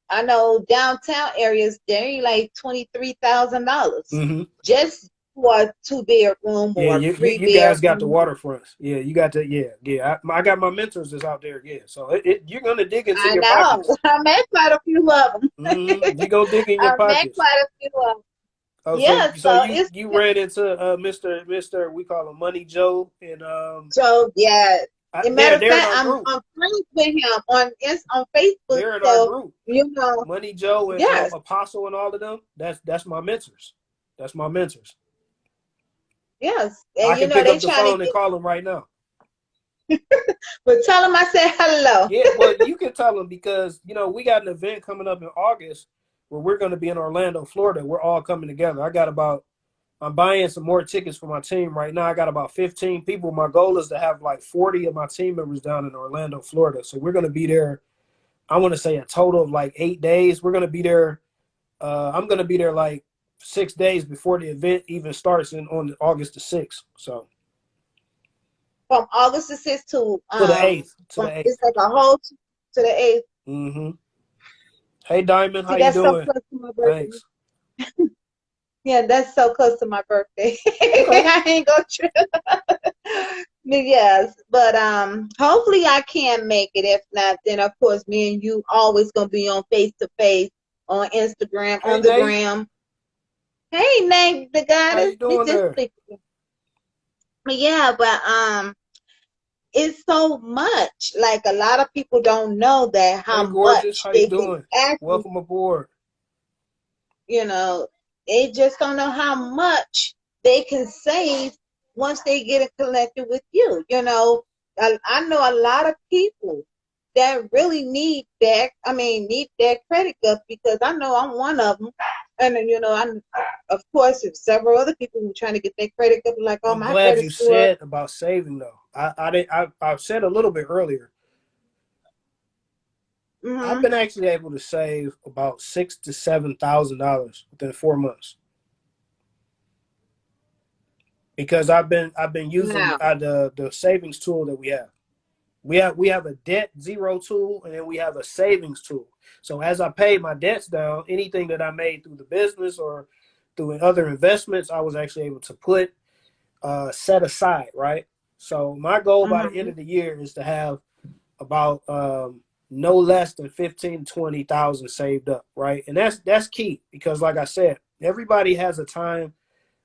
I know downtown areas, they're like $23,000 Mm-hmm. just for a 2 bedroom Yeah, or you three you guys got the bedroom. waterfronts. Yeah, you got the yeah. I got my mentors that's out there. Yeah, so you're gonna dig into I your know. pockets. I met quite a few of them. You're gonna dig in your I met pockets. quite a few of them. Oh, Yeah, so so you it's you ran into Mr. We call him Money Joe, and so yeah. As a matter they're of they're in fact, our group. I'm friends with him on Facebook. They're in our So group. you know, Money Joe and yes, Apostle and all of them. That's my mentors. That's my mentors. yes, I and can pick they up the trying to phone and get. call them right now. But tell him I said hello. Yeah, well, you can tell them because we got an event coming up in August where we're going to be in Orlando, Florida. We're all coming together. I'm buying some more tickets for my team right now. I got about 15 people. My goal is to have like 40 of my team members down in Orlando, Florida. So we're going to be there. I want to say a total of like 8 days. We're going to be there. I'm going to be there like 6 days before the event even starts on August the 6th. So From August the 6th to to the 8th, to from the 8th. it's like a whole to the 8th. Mm-hmm. Hey, Diamond, how See, you that's so doing? close to my birthday. Thanks. Yeah, that's so close to my birthday. Okay. I ain't gonna trip. Yes, but hopefully I can make it. If not, then of course me and you always gonna be on face to face on Instagram, Hey, on the Nate, gram. Hey, Nate, the how goddess. you We doing just there? speak. Yeah, but it's so much. Like, a lot of people don't know that Hey, how gorgeous, much how you they can doing? actually, Welcome aboard. you know, they just don't know how much they can save once they get it connected with you. I know a lot of people that really need that. I mean, need that credit up, because I know I'm one of them. And then, I'm, of course, there's several other people who are trying to get their credit up, like, oh, I'm my glad credit you score. said about saving though. I said a little bit earlier. I've Hmm. been actually able to save about $6,000 to $7,000 within 4 months because I've been using Wow. the savings tool that we have. We have a debt zero tool and then we have a savings tool. So as I paid my debts down, anything that I made through the business or through other investments, I was actually able to put set aside, right? So my goal by the end Hmm. of the year is to have about no less than 15, 20,000 saved up, right? And that's key because, like I said, everybody has a time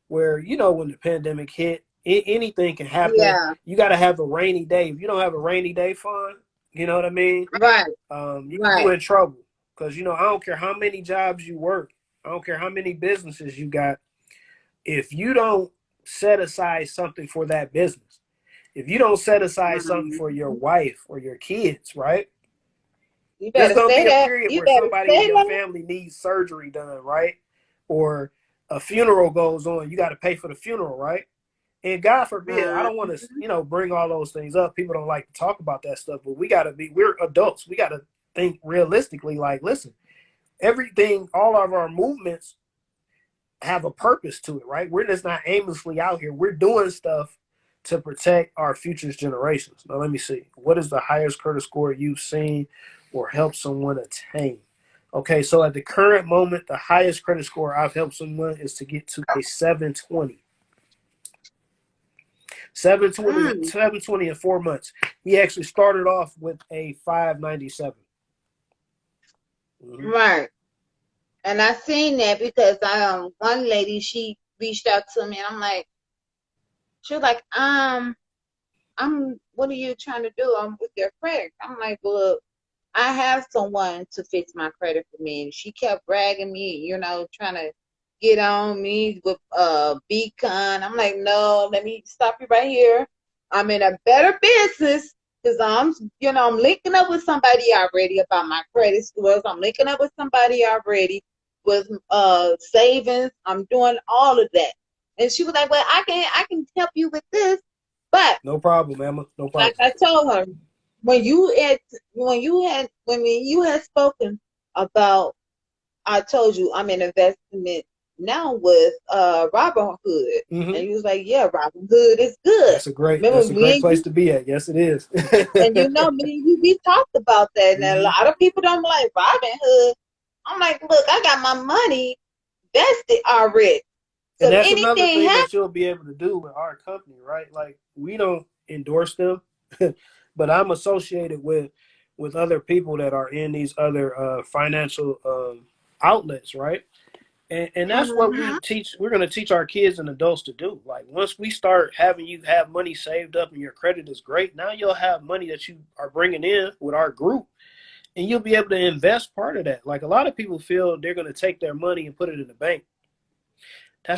where, you know, when the pandemic hit, anything can happen. Yeah. You got to have a rainy day. If you don't have a rainy day fund, you know what I mean? Right. You Right. in trouble because, you know, I don't care how many jobs you work, I don't care how many businesses you got. If you don't set aside something for that business, if you don't set aside something for your Mhm. wife or your kids, right? You There's better gonna say be a that. period You where better somebody in say your that. family needs surgery done, right? Or a funeral goes on, you got to pay for the funeral, right? And God forbid, I don't want to, Mhm. you know, bring all those things up. People don't like to talk about that stuff, but we're adults. We got to think realistically. Like, listen, everything, all of our movements have a purpose to it, right? We're just not aimlessly out here. We're doing stuff to protect our future generations. Now, let me see. What is the highest credit score you've seen or helped someone attain? Okay, so at the current moment, the highest credit score I've helped someone is to get to a 720. 720, Mm. 720 in 4 months. He actually started off with a 597. Mm-hmm. Right. And I seen that because one lady, she reached out to me and I'm like, she was like, what are you trying to do? I'm with your credit. I'm like, look, I have someone to fix my credit for me. And she kept bragging me, trying to get on me with Beacon. I'm like, no, let me stop you right here. I'm in a better business because I'm linking up with somebody already about my credit scores. I'm linking up with somebody already with savings. I'm doing all of that. And she was like, well, I can help you with this. But No problem, Emma. No like problem. I told her, when you had spoken about, I told you I'm in investment now with Robinhood, Mm-hmm. and you was like, yeah, Robinhood is good. Remember That's a me great and place you, to be at. Yes, it is. and me and you, we talked about that, and a Mm-hmm. lot of people don't like Robinhood. I'm like, look, I got my money vested already. And So if that's another anything thing happens, that you'll be able to do with our company, right? Like we don't endorse them, but I'm associated with other people that are in these other financial outlets, right? And that's what we mm-hmm, teach. We're going to teach our kids and adults to do. Like once we start having you have money saved up and your credit is great, now you'll have money that you are bringing in with our group, and you'll be able to invest part of that. Like a lot of people feel they're going to take their money and put it in the bank.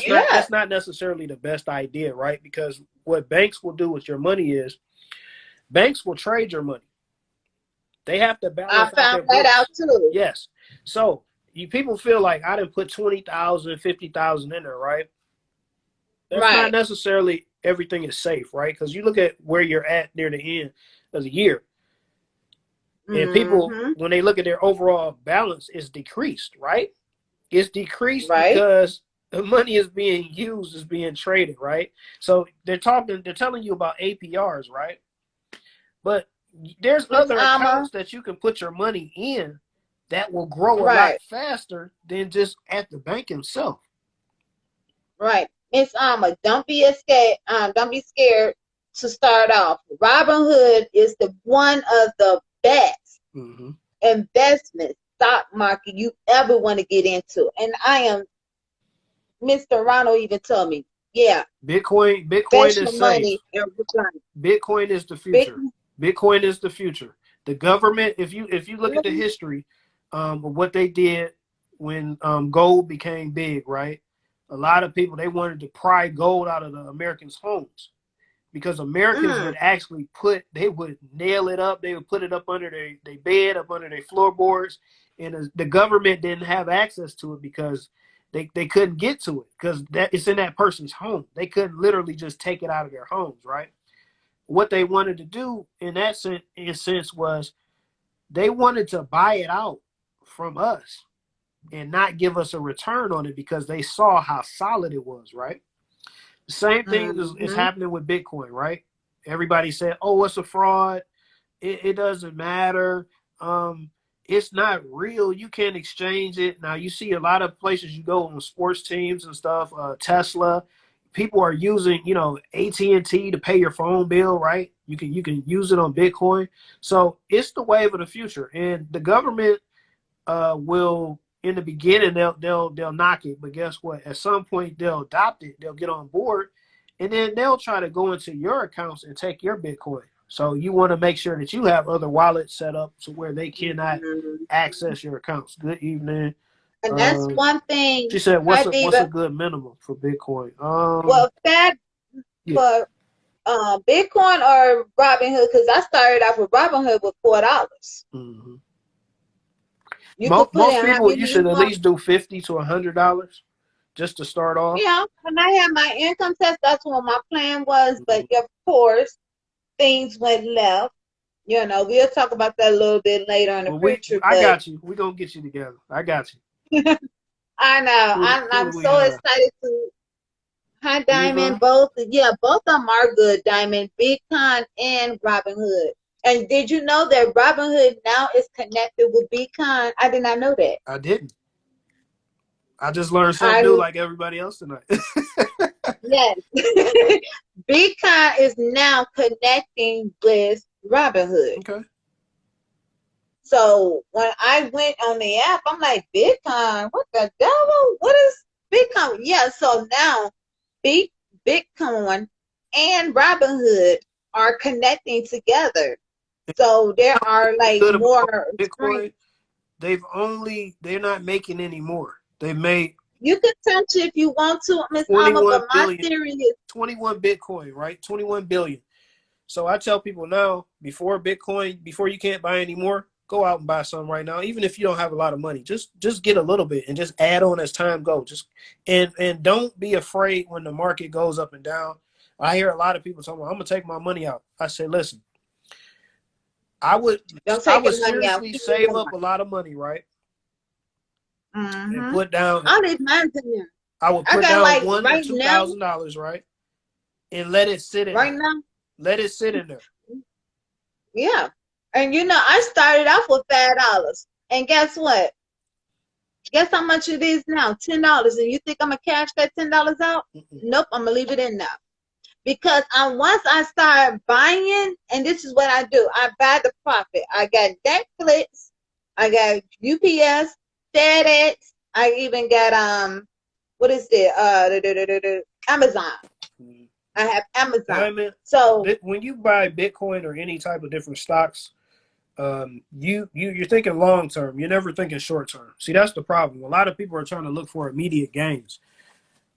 yeah, That's not necessarily the best idea, right? Because what banks will do with your money is banks will trade your money. They have to I balance out found their that out books. too. Yes. So people feel like I didn't put 20,000, 50,000 in there, right? That's not Right. necessarily everything is safe, right? Because you look at where you're at near the end of the year, and people, Mm-hmm. when they look at their overall balance, it's decreased, right? It's decreased Right. because the money is being used, is being traded, right? So they're telling you about APRs, right? But there's Miss other Alma. accounts that you can put your money in that will grow a lot Right. faster than just at the bank itself. Right. Miss Alma, don't be scared to start off. Robinhood is the one of the best Mm-hmm. investment stock market you ever want to get into. And I am Mr. Ronald even told me, yeah, Bitcoin invest is your safe. money in return. Bitcoin is the Big future. Bitcoin is the future. The government, if you look at the history of what they did when gold became big, right? A lot of people they wanted to pry gold out of the Americans' homes because Americans mm, would actually they would nail it up, they would put it up under their bed, up under their floorboards, and the government didn't have access to it because they couldn't get to it because that it's in that person's home. They couldn't literally just take it out of their homes, right? What they wanted to do in that sense was they wanted to buy it out from us and not give us a return on it because they saw how solid it was, right? The same thing is mm-hmm. happening with Bitcoin, right? Everybody said, oh, it's a fraud. It doesn't matter. It's not real. You can't exchange it. Now, you see a lot of places you go on sports teams and stuff, Tesla, people are using, AT&T to pay your phone bill, right? You can use it on Bitcoin. So it's the wave of the future, and the government will, in the beginning, they'll knock it, but guess what? At some point, they'll adopt it. They'll get on board, and then they'll try to go into your accounts and take your Bitcoin. So you want to make sure that you have other wallets set up to where they cannot Mhm. access your accounts. Good evening. And that's Um, one thing. she said, Hi, what's a Diva. good minimum for Bitcoin? Well, that Yeah. for Bitcoin or Robinhood, because I started off with Robinhood with $4. Mm-hmm. You could put Most in how people, many you you should at want. least do $50 to $100 just to start off. Yeah, when I had my income test, that's what my plan was. Mhm. But of course, things went left. We'll talk about that a little bit later in the Well, future. I But got you. We're gonna get you together. I got you. I know I'm Who do we so have? excited to. Hi, Diamond. Eva. Both, yeah, both of them are good. Diamond, Bitcoin, and Robinhood. And did you know that Robinhood now is connected with Bitcoin? I did not know that. I didn't. I just learned something new I like everybody else tonight. Yes, Bitcoin is now connecting with Robinhood. Okay. So when I went on the app, I'm like, Bitcoin, what the devil? What is Bitcoin? Yeah, so now Bitcoin and Robinhood are connecting together. So there are like Good about more screens. Bitcoin. They're not making any more. They've made You can touch it if you want to, Miss Alma, 21 but my billion, theory is 21 Bitcoin, right? 21 billion. So I tell people now, before Bitcoin, before you can't buy any more, go out and buy some right now. Even if you don't have a lot of money, just get a little bit and just add on as time goes. Just and don't be afraid when the market goes up and down. I hear a lot of people talking, I'm gonna take my money out. I say, listen, I would don't I take would your money out. seriously Keep it save going. up a lot of money, right? And Mm-hmm. put down I'll leave mine to you. I would I put got down like one or right two now, thousand dollars, right? And let it sit in right there. now, Let it sit in there. yeah. And I started off with $5. And guess what? Guess how much it is now? $10. And you think I'm gonna cash that $10 out? Mm-mm. Nope, I'm gonna leave it in there. Because once I start buying, and this is what I do, I buy the profit. I got Netflix, I got UPS, FedEx, I even got what is it? Amazon. I have Amazon. Diamond, So when you buy Bitcoin or any type of different stocks, you're thinking long term. You're never thinking short term. See, that's the problem. A lot of people are trying to look for immediate gains.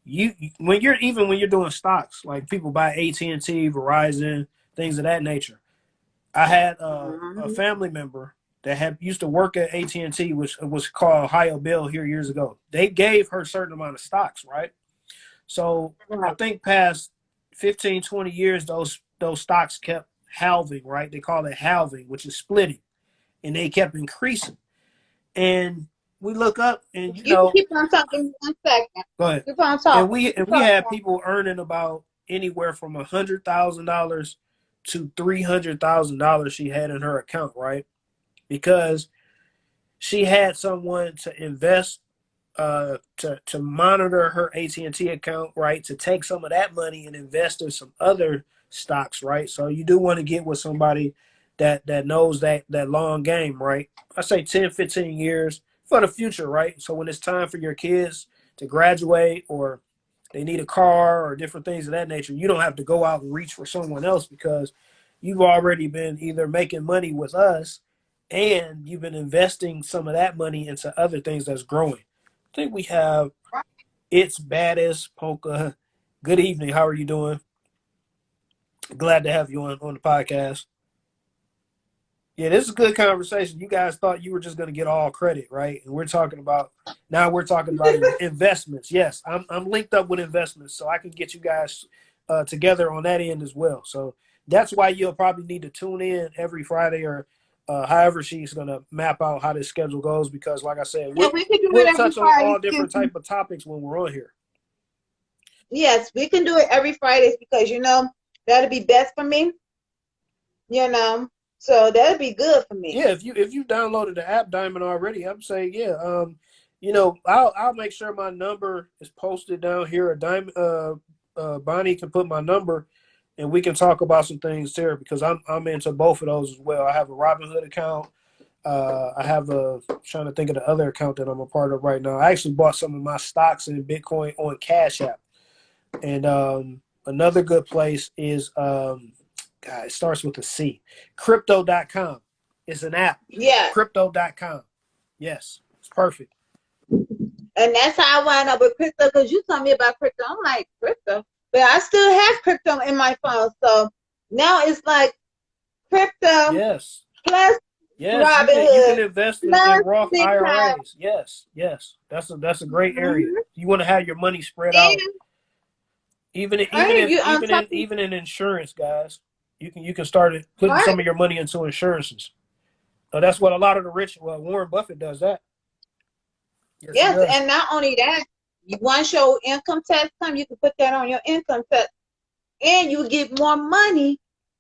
When you're doing stocks, like people buy AT&T, Verizon, things of that nature. I had a mhm. family member that had used to work at AT&T, which was called Ohio Bell here years ago. They gave her a certain amount of stocks, right? So I Right. think past 15, 20 years, those stocks kept halving, right? They call it halving, which is splitting, and they kept increasing. And we look up, and You can keep on talking 1 second. go ahead. Keep on And talking. we had people earning about anywhere from $100,000 to $300,000 she had in her account, right? Because she had someone to invest to monitor her AT&T account, right? To take some of that money and invest in some other stocks, right? So you do want to get with somebody that knows that long game, right? I say 10, 15 years for the future, right? So when it's time for your kids to graduate or they need a car or different things of that nature, you don't have to go out and reach for someone else because you've already been either making money with us and you've been investing some of that money into other things that's growing. I think we have It's Baddest Polka. Good evening. How are you doing? Glad to have you on the podcast. Yeah, this is a good conversation. You guys thought you were just going to get all credit, right? And we're talking about investments. Yes, I'm linked up with investments, so I can get you guys together on that end as well. So that's why you'll probably need to tune in every Friday or however she's going to map out how this schedule goes. Because, like I said, Yeah, we can do it we'll every touch on Friday. all different type of topics when we're on here. Yes, we can do it every Fridays because that'll be best for me. You know, so that'll be good for me. Yeah, if you downloaded the app Diamond already, I'm saying yeah. I'll make sure my number is posted down here. A Diamond. Bonnie can put my number, and we can talk about some things there because I'm into both of those as well. I have a Robinhood account. I have trying to think of the other account that I'm a part of right now. I actually bought some of my stocks in Bitcoin on Cash App. And another good place is, God, it starts with a C, crypto.com. It's an app, Yeah. crypto.com. Yes, it's perfect. And that's how I wound up with crypto, because you told me about crypto. I'm like, crypto? But I still have crypto in my phone. So now it's like crypto Yes. plus Yes, you can Robinhood invest in plus Roth Bitcoin. IRAs. Yes, yes. That's a great area. Mm-hmm. You want to have your money spread And out. Even hey, you on top of even in insurance, guys, you can start putting right. some of your money into insurances. That's what a lot of the rich. Well, Warren Buffett does that. Yes, he Yes, does. and not only that, once your income tax come, you can put that on your income tax, and you get more money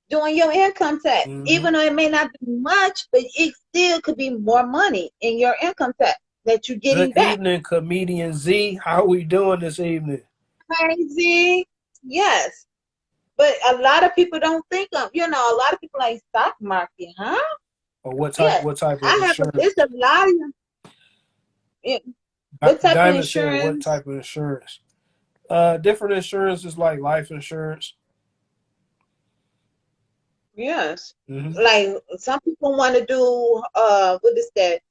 doing your income tax. Mm-hmm. Even though it may not be much, but it still could be more money in your income tax that you're getting Good back. evening, comedian Z. How are we doing this evening? Crazy, yes. But a lot of people don't think of, a lot of people like stock market, huh? Or Yeah, what type of I have. insurance? It's a lot of. What type of Diamond said, what insurance? type of insurance? Different insurances like life insurance. Yes. Mm-hmm. Like some people want to do what is that?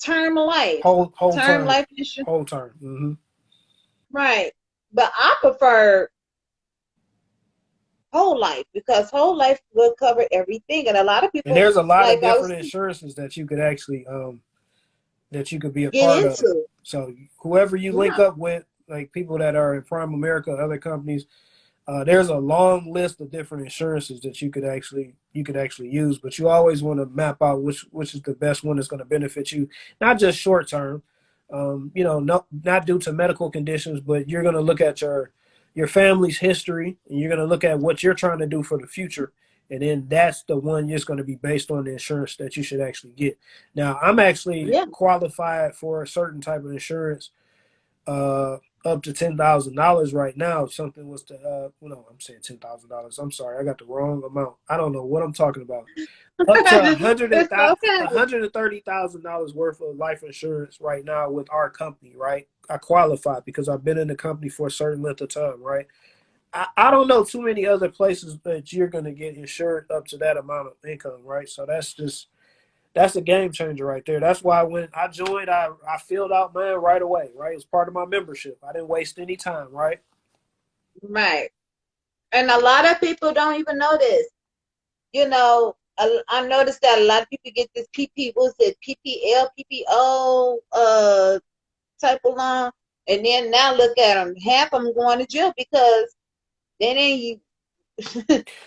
Term life. Whole Term term, life insurance. whole term. Mm-hmm. Right. But I prefer whole life because whole life will cover everything. And a lot of And people, there's a lot of like I different was insurances that you could actually that you could be a get part of. into. So whoever you link Yeah. up with, like people that are in Prime America, other companies, there's a long list of different insurances that you could actually use. But you always want to map out which is the best one that's going to benefit you, not just short term. Not due to medical conditions, but you're going to look at your family's history, and you're going to look at what you're trying to do for the future, and then that's the one that's going to be based on the insurance that you should actually get. Now, I'm actually Yeah. qualified for a certain type of insurance, up to $10,000 right now. If something was to, no, I'm saying $10,000. I'm sorry, I got the wrong amount. I don't know what I'm talking about. Up to It's okay. $130,000 worth of life insurance right now with our company, right? I qualify because I've been in the company for a certain length of time, right? I don't know too many other places that you're going to get insured up to that amount of income, right? So that's a game changer right there. That's why when I joined, I filled out mine right away, right? It was part of my membership. I didn't waste any time, right? Right. And a lot of people don't even know this. I noticed that a lot of people get this what's it, PPL, PPO, type of loan, and then now look at them. Half of them going to jail because they didn't.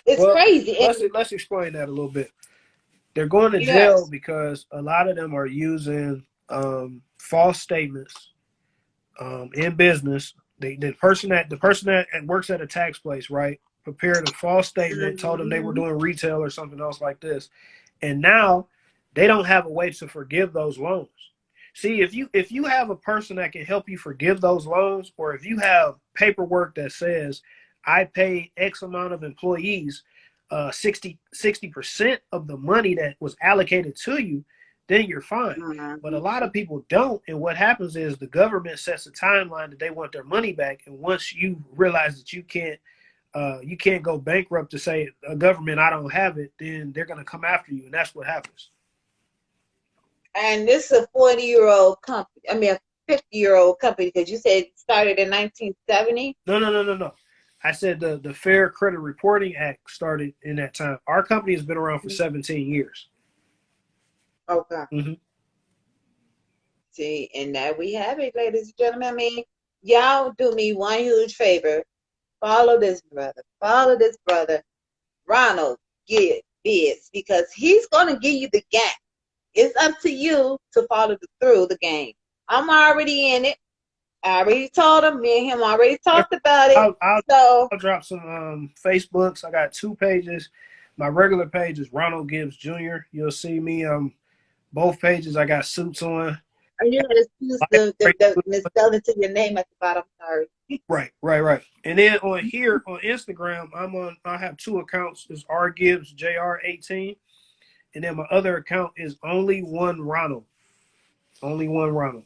It's Well, crazy. And let's explain that a little bit. They're going to jail yes, because a lot of them are using false statements in business. The person that works at a tax place, right, prepared a false statement, told them they were mhm, doing retail or something else like this, and now they don't have a way to forgive those loans. See, if you have a person that can help you forgive those loans, or if you have paperwork that says I paid X amount of employees 60% of the money that was allocated to you, then you're fine. But a mhm. lot of people don't, and what happens is the government sets a timeline that they want their money back, and once you realize that you can't go bankrupt to say a government I don't have it, then they're going to come after you, and that's what happens. And this is a 40-year-old company. I mean, a 50-year-old company because you said it started in 1970. No. I said the Fair Credit Reporting Act started in that time. Our company has been around for 17 years. Okay. Mm-hmm. See, and there we have it, ladies and gentlemen. I mean, y'all do me one huge favor. Follow this brother. Follow this brother, Ronald Gibbs, because he's going to give you the game. It's up to you to follow through the game. I'm already in it. I already told him. Me and him already talked about it. So, I'll drop some Facebooks. I got 2 pages. My regular page is Ronald Gibbs Jr. You'll see me both pages. I got suits on. and you got to use the misspelling to your name at the bottom. Sorry. Right. And then on here on Instagram, I have two accounts. It's R Gibbs JR18. And then my other account is only one Ronald. Only one Ronald.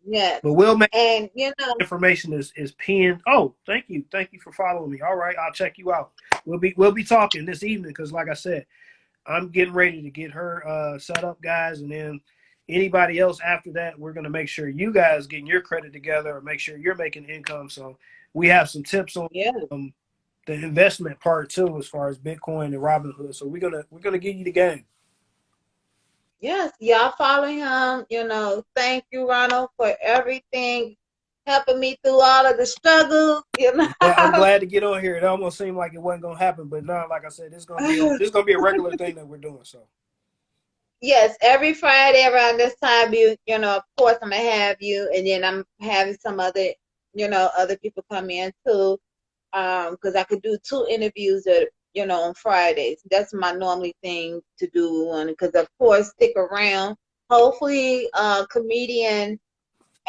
Yes. But we'll make And you know, information is pinned. Oh, thank you. Thank you for following me. All right, I'll check you out. We'll be talking this evening because like I said, I'm getting ready to get her set up, guys, and then anybody else after that, we're gonna make sure you guys getting your credit together or make sure you're making income. So we have some tips on yeah. the investment part too, as far as Bitcoin and Robinhood. So we're gonna give you the game. Yes, y'all follow him. You know, thank you, Ronald, for everything, helping me through all of the struggles. You I'm know, glad to get on here. It almost seemed like it wasn't gonna happen, but now, like I said, this gonna be a regular thing that we're doing. So yes, every Friday around this time, you know, of course, I'm gonna have you, and then I'm having some other, you know, other people come in too, because I could do 2 interviews at, you know, on Fridays. That's my normally thing to do, and because of course, stick around. Hopefully, comedian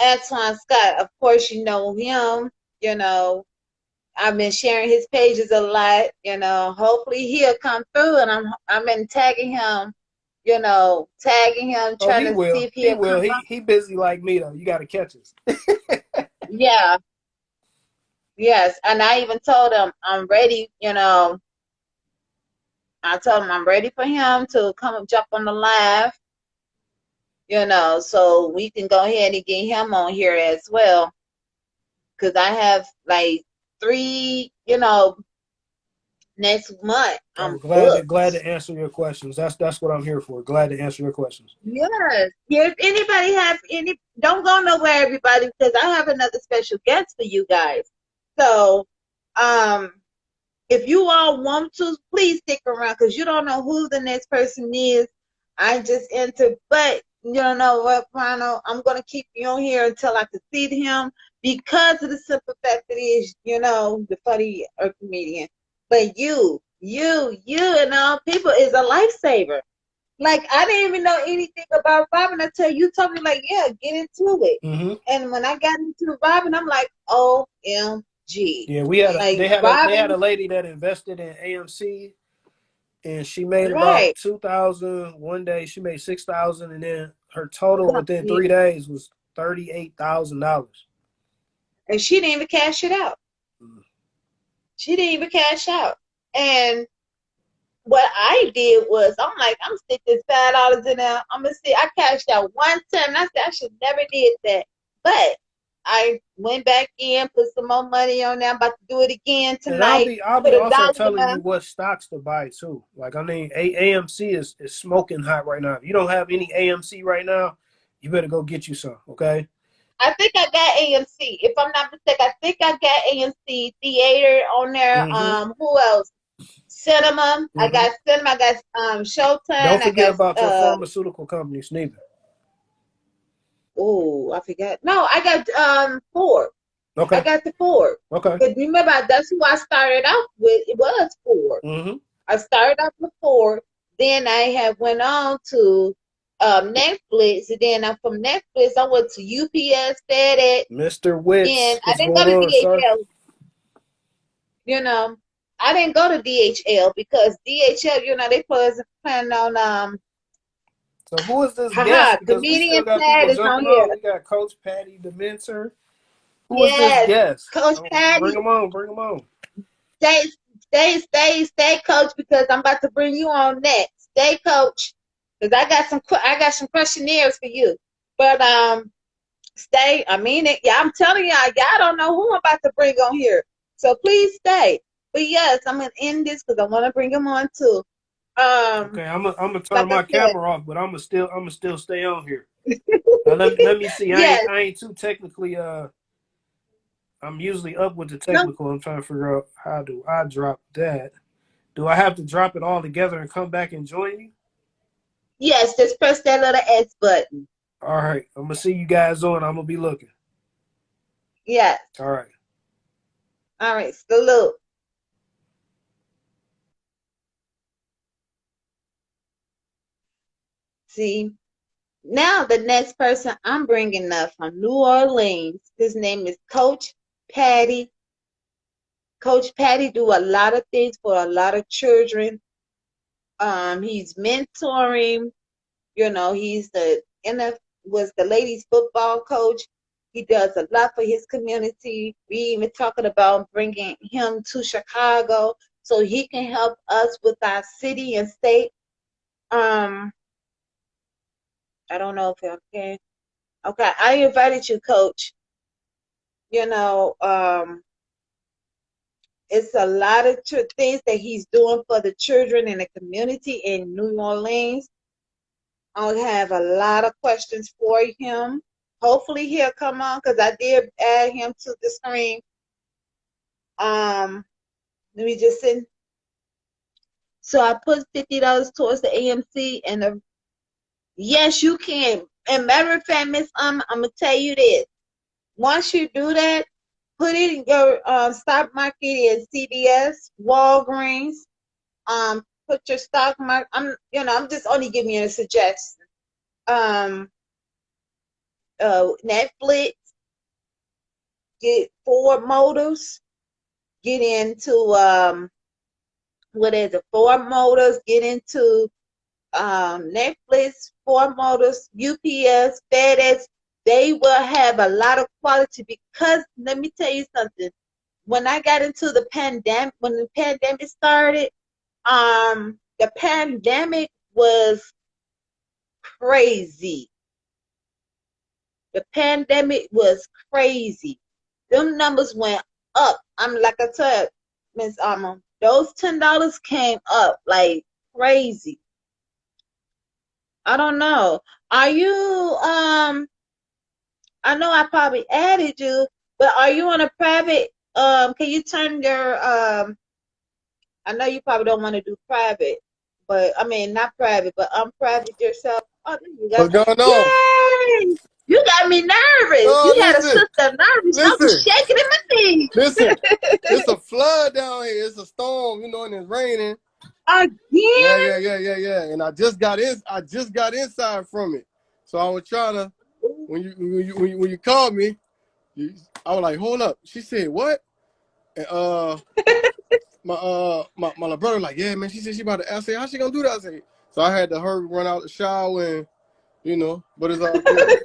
Antoine Scott, of course, you know him. You know, I've been sharing his pages a lot. You know, hopefully he'll come through, and I'm been tagging him. You know, tagging him, oh, trying he to see will. if He he'll will. come He up. he busy like me though. You got to catch us. Yeah, yes, and I even told him I'm ready. You know, I told him I'm ready for him to come and jump on the live. You know, so we can go ahead and get him on here as well. Because I have like 3, you know, next month. I'm I'm glad to booked. answer your questions. That's what I'm here for. Glad to answer your questions. Yes. If anybody has any, don't go nowhere, everybody, because I have another special guest for you guys. So, um, if you all want to, please stick around because you don't know who the next person is. I just entered, but you don't know what, Ronald. I'm gonna keep you on here until I can see him because of the simple fact that he is, you know, the funny or comedian. But you, and all people is a lifesaver. Like I didn't even know anything about Robin until you told me, like, yeah, get into it. Mm-hmm. And when I got into Robin, I'm like, OMG. Yeah, we had a Like they had a Robin, lady that invested in AMC, and she made about right. 2,000 one day. She made 6,000, and then her total Yeah. within Yeah. 3 days was $38,000. And she didn't even cash it out. She didn't even cash out. And what I did was, I'm like, I'm stick this $5 in there. I'm gonna see. I cashed out one time. And I said I should never did that, but I went back in, put some more money on there. I'm about to do it again And I'll tonight. be I'll Put be a also dollar in telling there. you what stocks to buy too. Like I mean, AMC is smoking hot right now. If you don't have any AMC right now, you better go get you some. Okay. I think I got AMC. If I'm not mistaken, I think I got AMC theater on there. Mm-hmm. Who else? Cinema. I Mm-hmm. got cinema. I got Don't Showtime. I forget got about your pharmaceutical companies neither. oh, I forgot. No, I got Ford. I Okay. got the Ford. Okay. Because remember, that's who I started off with. It was Ford. Mm-hmm. I started off with Ford. Then I have went on to Netflix. And then from Netflix, I went to UPS, FedEx. Mr. Then Witz, I what's didn't go going to on, sir? DHL. You know, I didn't go to DHL because DHL, you know, they was planning on So who is this guest? haha, Because we still comedian got Pat people is on jumping here. on. We got Coach Patty the Mentor. Who is this Yes, guest? Coach Oh, bring Patty. him on. Bring him on. Stay, stay, coach, because I'm about to bring you on next. Stay, coach, because I got some questionnaires for you. But stay. I mean it. Yeah, I'm telling y'all don't know who I'm about to bring on here. So please stay. But yes, I'm gonna end this because I want to bring him on too. Okay, I'm gonna Like turn I my said, camera off, but I'm gonna still stay on here. Now let me see. I ain't yes. I ain't too technically. I'm usually up with the No, technical. I'm trying to figure out how do I drop that. Do I have to drop it all together and come back and join you? yes. Just press that little S button. All right, I'm gonna see you guys on. I'm gonna be looking. Yes. All right. All right. Salute. See. Now the next person I'm bringing up from New Orleans, his name is Coach Patty. Coach Patty do a lot of things for a lot of children. He's mentoring. You know, he's the NF was the ladies football coach. He does a lot for his community. We even talking about bringing him to Chicago so he can help us with our city and state. I don't know if I can. Okay, I invited you, Coach. You know, it's a lot of things that he's doing for the children in the community in New Orleans. I'll have a lot of questions for him. Hopefully he'll come on because I did add him to the screen. Let me just send. So I put $50 towards the AMC and yes, you can. And matter of fact, Miss, I'm gonna tell you this. Once you do that, put it in your stock market in CVS, Walgreens. Put your stock market. I'm just only giving you a suggestion. Netflix, get Ford Motors, get into what is it? Ford Motors, get into Netflix, Ford Motors, UPS, FedEx. They will have a lot of quality because let me tell you something. When I got into the pandemic, when the pandemic started, the pandemic was crazy. The pandemic was crazy. Them numbers went up. I'm like I said, Miss Alma, those $10 came up like crazy. I don't know. Are you I know I probably added you, but are you on a private can you turn your I know you probably don't want to do private, but I mean not private, but unprivate yourself. Oh, there you go. What's going on? Yay! You got me nervous. Oh, You had a sister nervous. I was listen, shaking in my knees. listen. It's a flood down here. It's a storm, you know, and it's raining. Again? Yeah. And I just got inside from it. So I was trying to when you called me, I was like, hold up. She said, what? And my little brother like, yeah, man. She said she about to. I said, how she gonna do that? I said, so I had to hurry, run out the shower, and you know, but it's all good.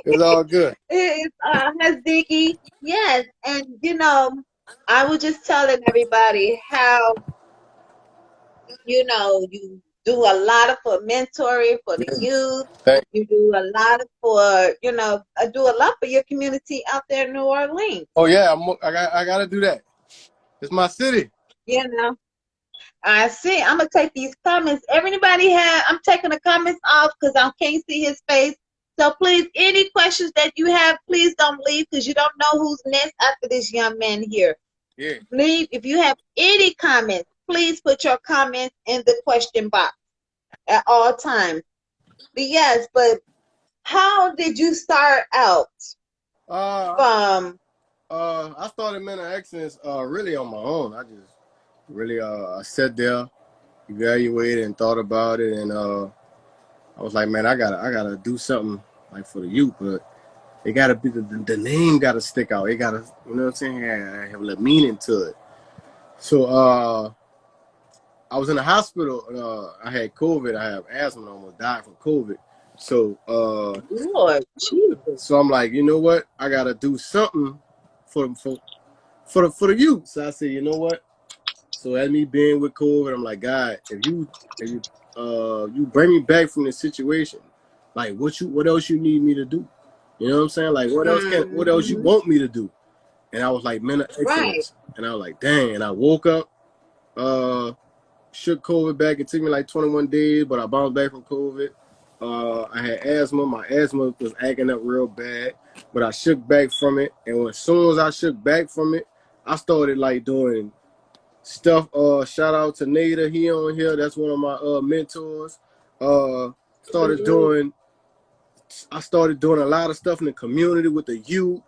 It's all good. It's Hezdicky. Yes, and you know, I was just telling everybody how you know you do a lot of for mentoring for the youth. Thank You do a lot for you know, do a lot for your community out there in New Orleans. Oh yeah, I gotta do that. It's my city. You know, I see. I'm gonna take these comments. Everybody have. I'm taking the comments off because I can't see his face. So please, any questions that you have, please don't leave because you don't know who's next after this young man here. Yeah. Leave if you have any comments. Please put your comments in the question box at all times. But yes, but how did you start out from? I started mental excellence really on my own. I just really I sat there, evaluated and thought about it, and I was like, man, I gotta do something like for the youth, but it gotta be the name gotta stick out. It gotta, you know what I'm saying? I have a little meaning to it. So I was in the hospital. I had COVID. I have asthma. I almost died from COVID. So Lord Jesus. so I'm like, you know what? I gotta do something for the youth. So I said, you know what? So as me being with COVID, I'm like, God, if you you bring me back from this situation, like what else you need me to do? You know what I'm saying? Like what else you want me to do? And I was like, mental excellence. Right. And I was like, dang. And I woke up, shook COVID back. It took me like 21 days, but I bounced back from COVID. I had asthma. My asthma was acting up real bad, but I shook back from it. And as soon as I shook back from it, I started like doing stuff. Shout out to Nada, he on here. That's one of my mentors. Started doing. I started doing a lot of stuff in the community with the youth,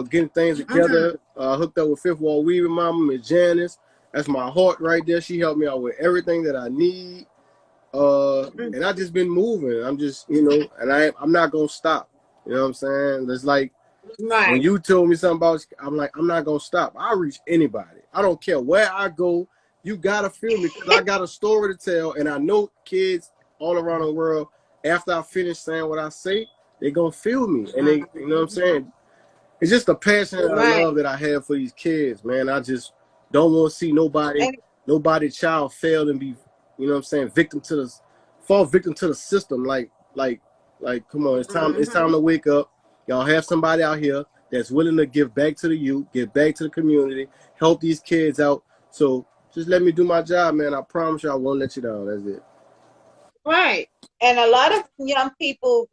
getting things together. Hooked up with Fifth Wall Weaving Mama, Miss Janice. That's my heart right there. She helped me out with everything that I need. And I just been moving. I'm just, and I'm not gonna stop. You know what I'm saying? It's like when Right. you told me something about, I'm like, I'm not gonna stop. I'll reach anybody. I don't care where I go. You gotta feel me because I got a story to tell, and I know kids all around the world. After I finish saying what I say, they gonna feel me, and they, you know what I'm saying? It's just the passion and the Right. love that I have for these kids, man. I just don't want to see And nobody child fail and be, you know what I'm saying, fall victim to the system. Like, come on, it's time to wake up. Y'all have somebody out here that's willing to give back to the youth, give back to the community, help these kids out. So just let me do my job, man. I promise you I won't let you down. That's it. right. And a lot of young people,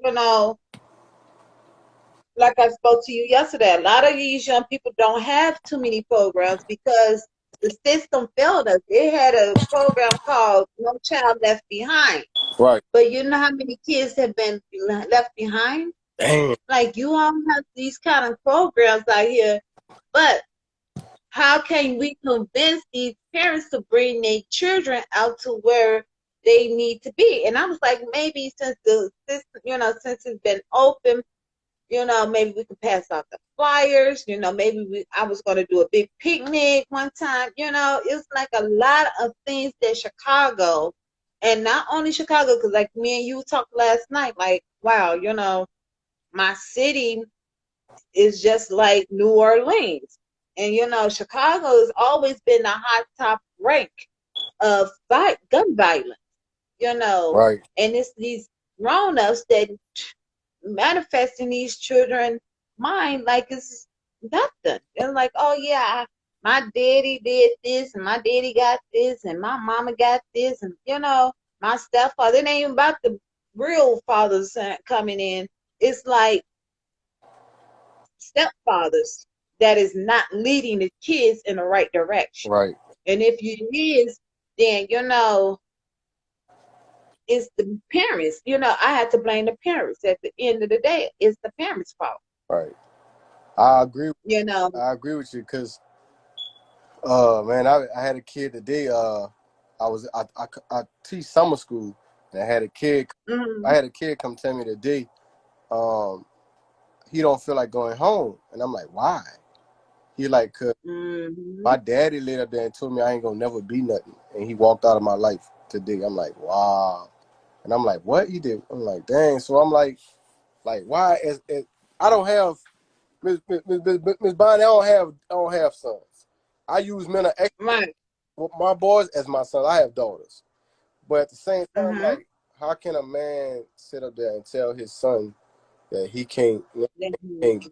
like I spoke to you yesterday, a lot of these young people don't have too many programs because the system failed us. They had a program called No Child Left Behind. Right. But you know how many kids have been left behind? Damn. Like you all have these kind of programs out here, but how can we convince these parents to bring their children out to where they need to be? And I was like, maybe since the system, since it's been open, maybe we could pass out the flyers, maybe I was going to do a big picnic one time, it's like a lot of things that Chicago, and not only Chicago, because like me and you talked last night, like, wow, my city is just like New Orleans. And, Chicago has always been the hot top rank of gun violence, Right. and it's these grown-ups that manifest in these children mind like it's nothing. They're like, oh yeah, my daddy did this and my daddy got this and my mama got this, and my stepfather. It ain't even about the real fathers coming in. It's like stepfathers that is not leading the kids in the right direction. Right. And if it is, then it's the parents. I had to blame the parents. At the end of the day, it's the parents' fault. Right. I agree. You know. I agree with you because, man, I had a kid today. I teach summer school, and I had a kid. Mm-hmm. I had a kid come tell me today, he don't feel like going home, and I'm like, why? He like, cause my daddy laid up there and told me I ain't gonna never be nothing, and he walked out of my life today. I'm like, wow, and I'm like, what he did? I'm like, dang. So I'm like why? I don't have Miss Bonnie. I don't have sons. I use men of Right. my boys as my sons. I have daughters, but at the same time, Mm-hmm. like, how can a man sit up there and tell his son that he can't Nothing.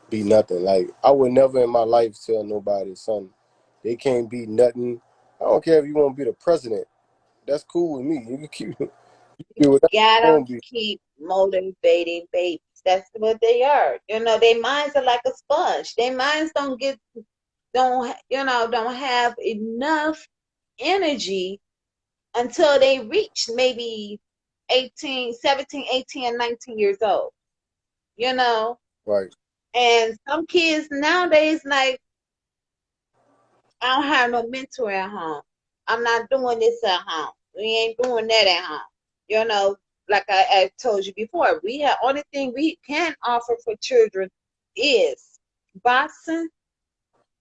be nothing? Like, I would never in my life tell nobody's son they can't be nothing. I don't care if you want to be the president. That's cool with me. You can keep do whatever you Gotta want to be. keep motivating babies. That's what they are. Their minds are like a sponge. Their minds don't have enough energy until they reach maybe 18, 17, 18, and 19 years old. Right. And some kids nowadays, like, I don't have no mentor at home. I'm not doing this at home. We ain't doing that at home. Like I told you before, only thing we can offer for children is boxing,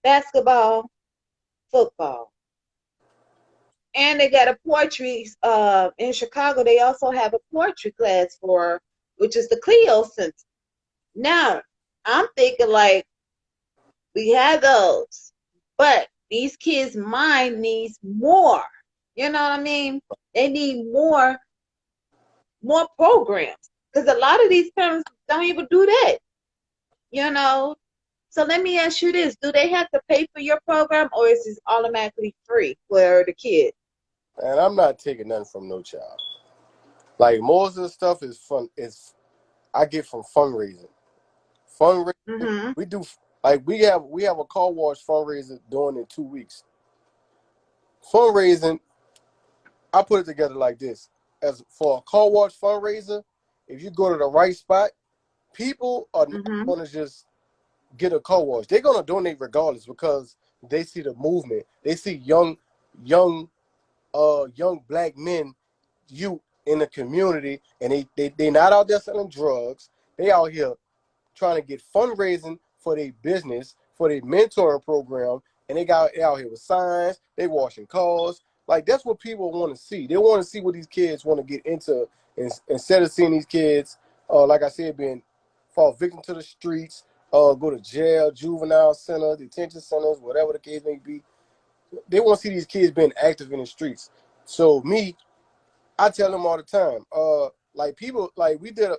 basketball, football. And they got a poetry, in Chicago, they also have a poetry class which is the Clio Center. Now, I'm thinking like, we have those, but these kids' mind needs more. You know what I mean? They need more programs because a lot of these parents don't even do that. So let me ask you this: do they have to pay for your program, or is this automatically free for the kid? And I'm not taking nothing from no child. Like, most of the stuff is fun. I get from fundraising. Mm-hmm. We do, like, we have a car wash fundraiser doing in 2 weeks. Fundraising, I put it together like this: as for a car wash fundraiser, if you go to the right spot, people are not Mm-hmm. going to just get a car wash. They're going to donate regardless because they see the movement. They see young black men youth in the community, and they not out there selling drugs. They out here trying to get fundraising for their business, for their mentoring program, and they out here with signs. They washing cars. Like, that's what people want to see. They want to see what these kids want to get into, instead of seeing these kids, like I said, being fall victim to the streets, go to jail, juvenile centers, detention centers, whatever the case may be. They want to see these kids being active in the streets. So me, I tell them all the time, like people, like we did an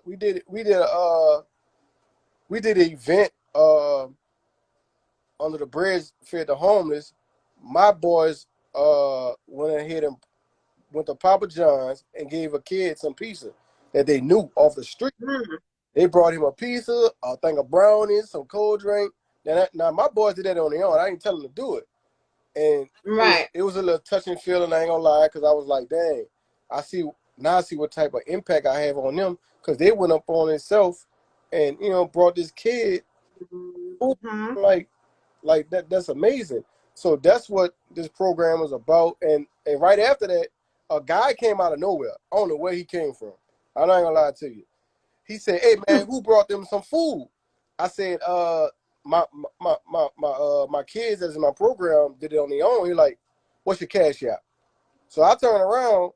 event under the bridge, fed the homeless. My boys went ahead and went to Papa John's and gave a kid some pizza that they knew off the street. Mm. They brought him a pizza, a thing of brownies, some cold drink. Now my boys did that on their own. I didn't tell them to do it. And Right. it was a little touching feeling, I ain't gonna lie, because I was like, dang, I see what type of impact I have on them, because they went up on themselves and, brought this kid food. Mm-hmm. Like that's amazing. So that's what this program was about. And right after that, a guy came out of nowhere. I don't know where he came from. I'm not gonna lie to you. He said, "Hey man, who brought them some food?" I said, my kids that's in my program did it on their own." He like, "What's your cash app?" So I turned around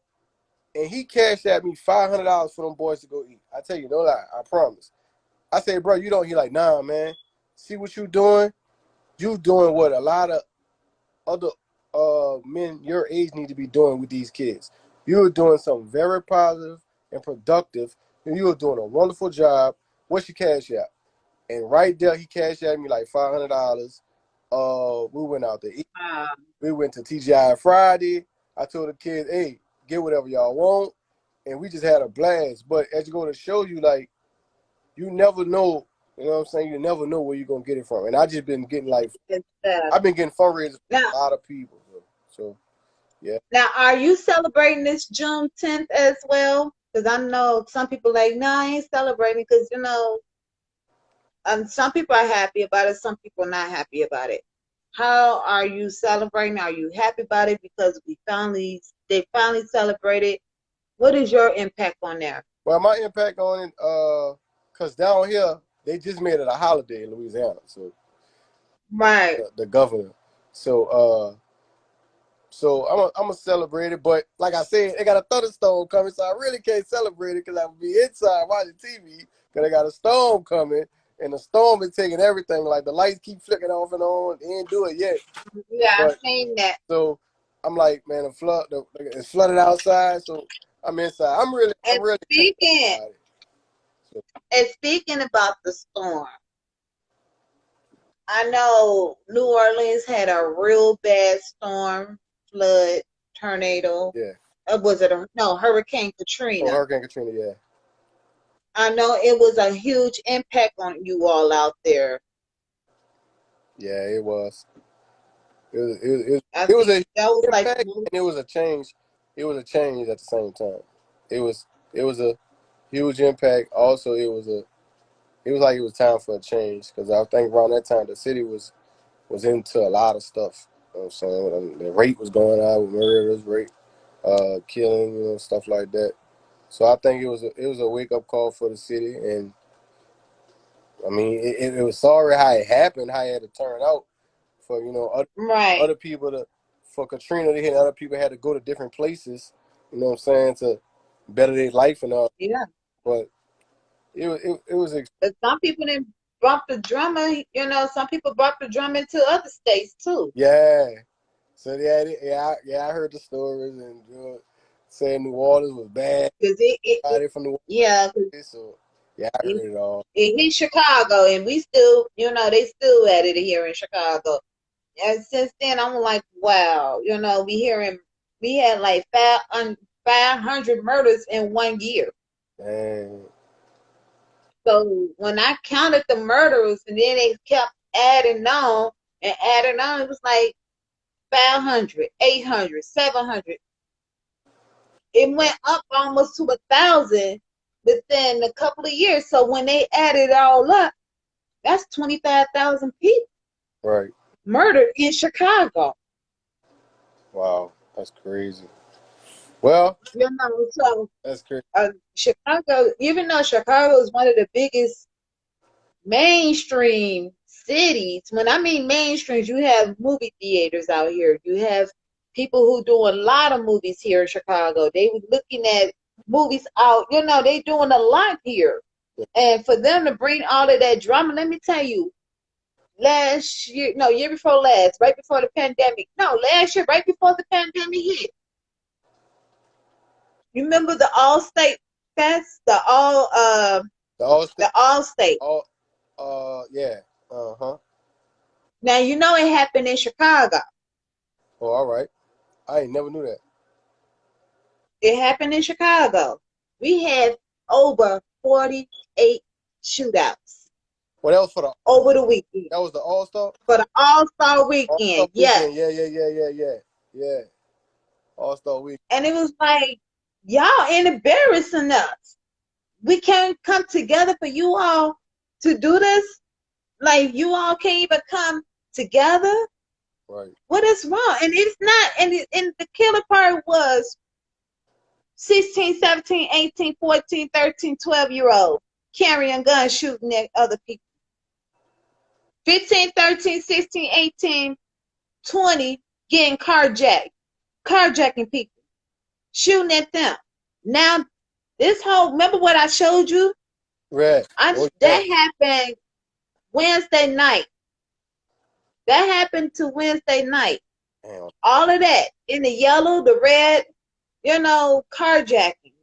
and he cashed at me $500 for them boys to go eat. I tell you, no lie, I promise. I said, "Bro, you don't." He like, "Nah, man. See what you doing? You doing what a lot of other men your age need to be doing with these kids. You're doing something very positive and productive, and you're doing a wonderful job. What's your cash app?" And right there, he cashed at me like $500. We went out to eat. We went to TGI Friday. I told the kids, "Hey, get whatever y'all want," and we just had a blast. But as you go to show you, like, you never know. You know what I'm saying? You never know where you're gonna get it from. And I just been getting I've been getting fundraisers from a lot of people. So yeah. Now, are you celebrating this June 10th as well? Because I know some people like, no, I ain't celebrating because, some people are happy about it, some people are not happy about it. How are you celebrating? Are you happy about it because they finally celebrated? What is your impact on there? Well, my impact on it, because down here, they just made it a holiday in Louisiana. So Right. the governor. So I'm gonna celebrate it, but like I said, they got a thunderstorm coming, so I really can't celebrate it because I'll be inside watching TV because they got a storm coming, and the storm is taking everything. Like the lights keep flickering off and on. They ain't do it yet. Yeah, I've seen that. So I'm like, man, it's flooded outside, so I'm inside. I'm really speaking about the storm, I know New Orleans had a real bad storm, flood, tornado. Yeah. Was it Hurricane Katrina? Oh, Hurricane Katrina, yeah. I know it was a huge impact on you all out there. Yeah, it was. It was a impact, and it was a change. It was a change at the same time. It was a huge impact. Also, it was like it was time for a change because I think around that time the city was into a lot of stuff. You know what I'm saying? The rate was going out with murders, rape, killing, stuff like that. So I think it was a wake up call for the city, and I mean it was sorry how it happened, how it had to turn out for other people for Katrina to hit. Other people had to go to different places. You know what I'm saying, to better their life and all. Yeah. But it was. But some people didn't bump the drummer. Some people brought the drum into other states too. Yeah. So I heard the stories and saying New Orleans was bad. From New Orleans. Yeah. So yeah, I heard it all. He's Chicago, and we still, they still at it here in Chicago. And since then, I'm like, wow, we had like 500 murders in 1 year. Dang. So when I counted the murders, and then they kept adding on, it was like 500, 800, 700. It went up almost to 1,000 within a couple of years. So when they added it all up, that's 25,000 people. Right. Murdered in Chicago. Wow, that's crazy. Well, So that's crazy. Chicago, even though Chicago is one of the biggest mainstream cities, when I mean mainstream, you have movie theaters out here. You have people who do a lot of movies here in Chicago. They were looking at movies out, they doing a lot here. And for them to bring all of that drama, let me tell you, last year, no, year before last, right before the pandemic, no, last year, right before the pandemic hit, you remember the All State Fest, The all state, the All State. all, yeah, uh-huh. Now you know it happened in Chicago. Oh, all right. I ain't never knew that. It happened in Chicago. We had over 48 shootouts Well, that was for the over the weekend that was the All Star. for the All-Star All Star weekend. weekend. Yes. Yeah. All Star week. And it was like, y'all embarrassing us. We can't come together for you all to do this. Like, you all can't even come together. Right. What is wrong? And it's not, and the killer part was 16, 17, 18, 14, 13, 12-year-old carrying guns, shooting at other people. 15, 13, 16, 18, 20 getting carjacking people, shooting at them. Now, remember what I showed you? Right. That happened Wednesday night. That happened to Wednesday night. Damn. All of that in the yellow, the red, carjacking.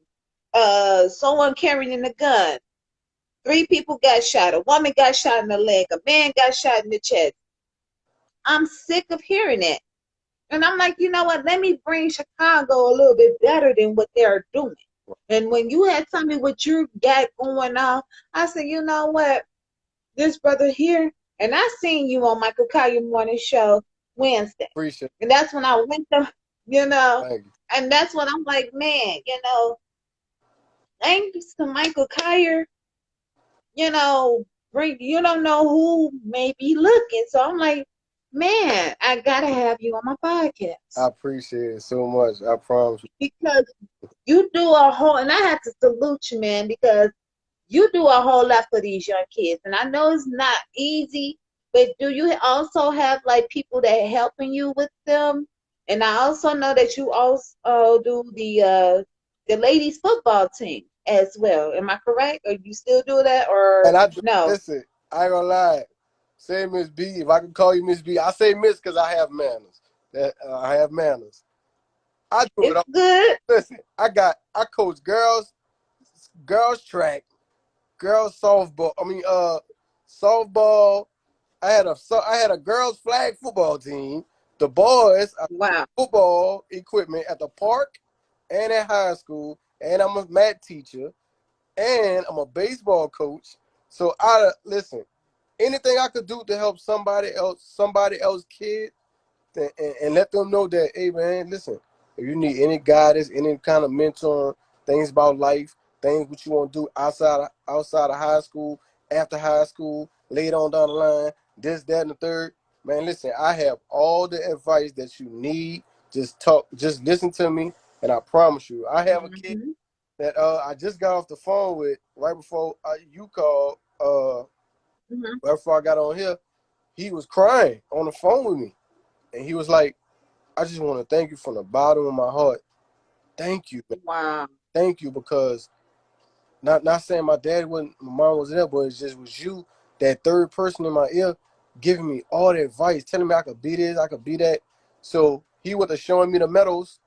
Someone carrying a gun. 3 people got shot. A woman got shot in the leg. A man got shot in the chest. I'm sick of hearing it. And I'm like, you know what? Let me bring Chicago a little bit better than what they're doing. And when you had told me what you got going on, I said, you know what? This brother here, and I seen you on Michael Collier Morning Show Wednesday. Appreciate it. And that's when I went to, Thank you. and that's when I'm like, man, thanks to Michael Collier, you don't know who may be looking. So I'm like, man, I gotta have you on my podcast. I appreciate it so much. I promise you. Because you do a whole, and I have to salute you, man, because you do a whole lot for these young kids. And I know it's not easy, but do you also have like people that are helping you with them? And I also know that you also do the ladies football team as well. Am I correct? Or you still do that, or And I no? listen, I ain't gonna lie. Say Miss B. If I can call you Miss B, I say Miss because I have manners. I have manners. I do it It's all. good. Listen, I coach girls track, girls softball. Softball. I had a girls flag football team. The boys Wow. football equipment at the park and at high school, and I'm a math teacher, and I'm a baseball coach. So listen, anything I could do to help somebody else kid, and let them know that, hey man, listen, if you need any guidance, any kind of mentor, things about life, things what you want to do outside of high school, after high school, later on down the line, this, that, and the third, man, listen, I have all the advice that you need. Just listen to me, and I promise you, I have a kid that I just got off the phone with right before you called. Right before I got on here, he was crying on the phone with me. And he was like, I just want to thank you from the bottom of my heart. Thank you. Wow. Thank you, because not saying my mom wasn't there, but it just was you, that third person in my ear, giving me all the advice, telling me I could be this, I could be that. So he was showing me the medals,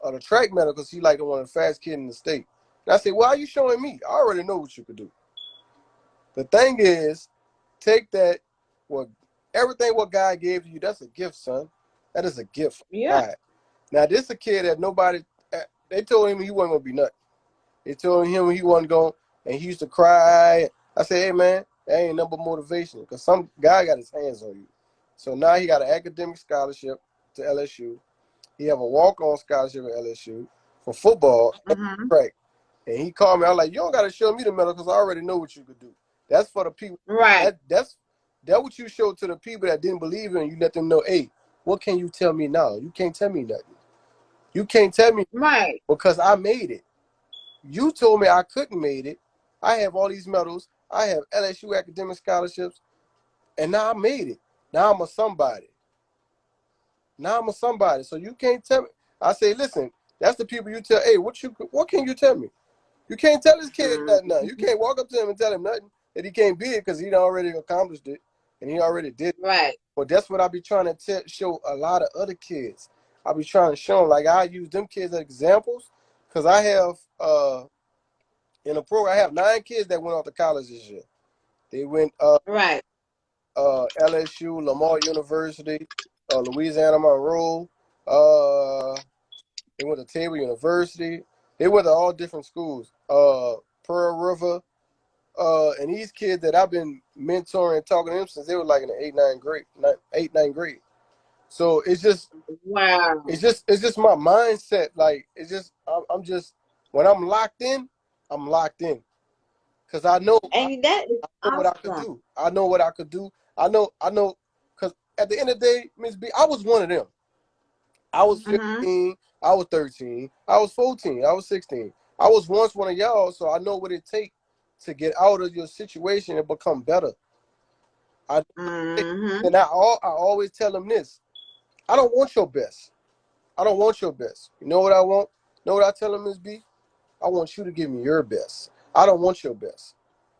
the track medal, because he like one of the fast kids in the state. And I said, why are you showing me? I already know what you could do. The thing is, take that, everything what God gave you, that's a gift, son. That is a gift from God. Now, this is a kid that they told him he wasn't going to be nothing. They told him he wasn't going, and he used to cry. I said, hey, man, that ain't nothing but motivation, because some guy got his hands on you. So now he got an academic scholarship to LSU. He have a walk-on scholarship at LSU for football and track. And he called me. I was like, you don't got to show me the medal, because I already know what you could do. That's for the people. Right. That's what you showed to the people that didn't believe in you. Let them know, hey, what can you tell me now? You can't tell me nothing. You can't tell me Right. because I made it. You told me I couldn't made it. I have all these medals. I have LSU academic scholarships, and now I made it. Now I'm a somebody. Now I'm a somebody. So you can't tell me. I say, listen, that's the people you tell. Hey, what can you tell me? You can't tell this kid nothing now. You can't walk up to him and tell him nothing that he can't be it because he already accomplished it and he already did it. Right. But that's what I be trying to show a lot of other kids. I be trying to show them, like I use them kids as examples because I have in a program I have 9 kids that went off to college this year. They went Right. LSU, Lamar University, Louisiana Monroe. They went to Table University. They went to all different schools. Pearl River. And these kids that I've been mentoring and talking to them since they were like in the 8th, 9th grade. So Wow. it's just my mindset. Like I'm just when I'm locked in, I'm locked in. Cause I know And that is what I could awesome. do. I know what I could do. I know because at the end of the day, Miss B, I was one of them. I was 15, I was 13, I was 14, I was 16. I was once one of y'all, so I know what it takes to get out of your situation and become better. And I always tell them this. I don't want your best. I don't want your best. You know what I want? You know what I tell them, Miss B? I want you to give me your best. I don't want your best.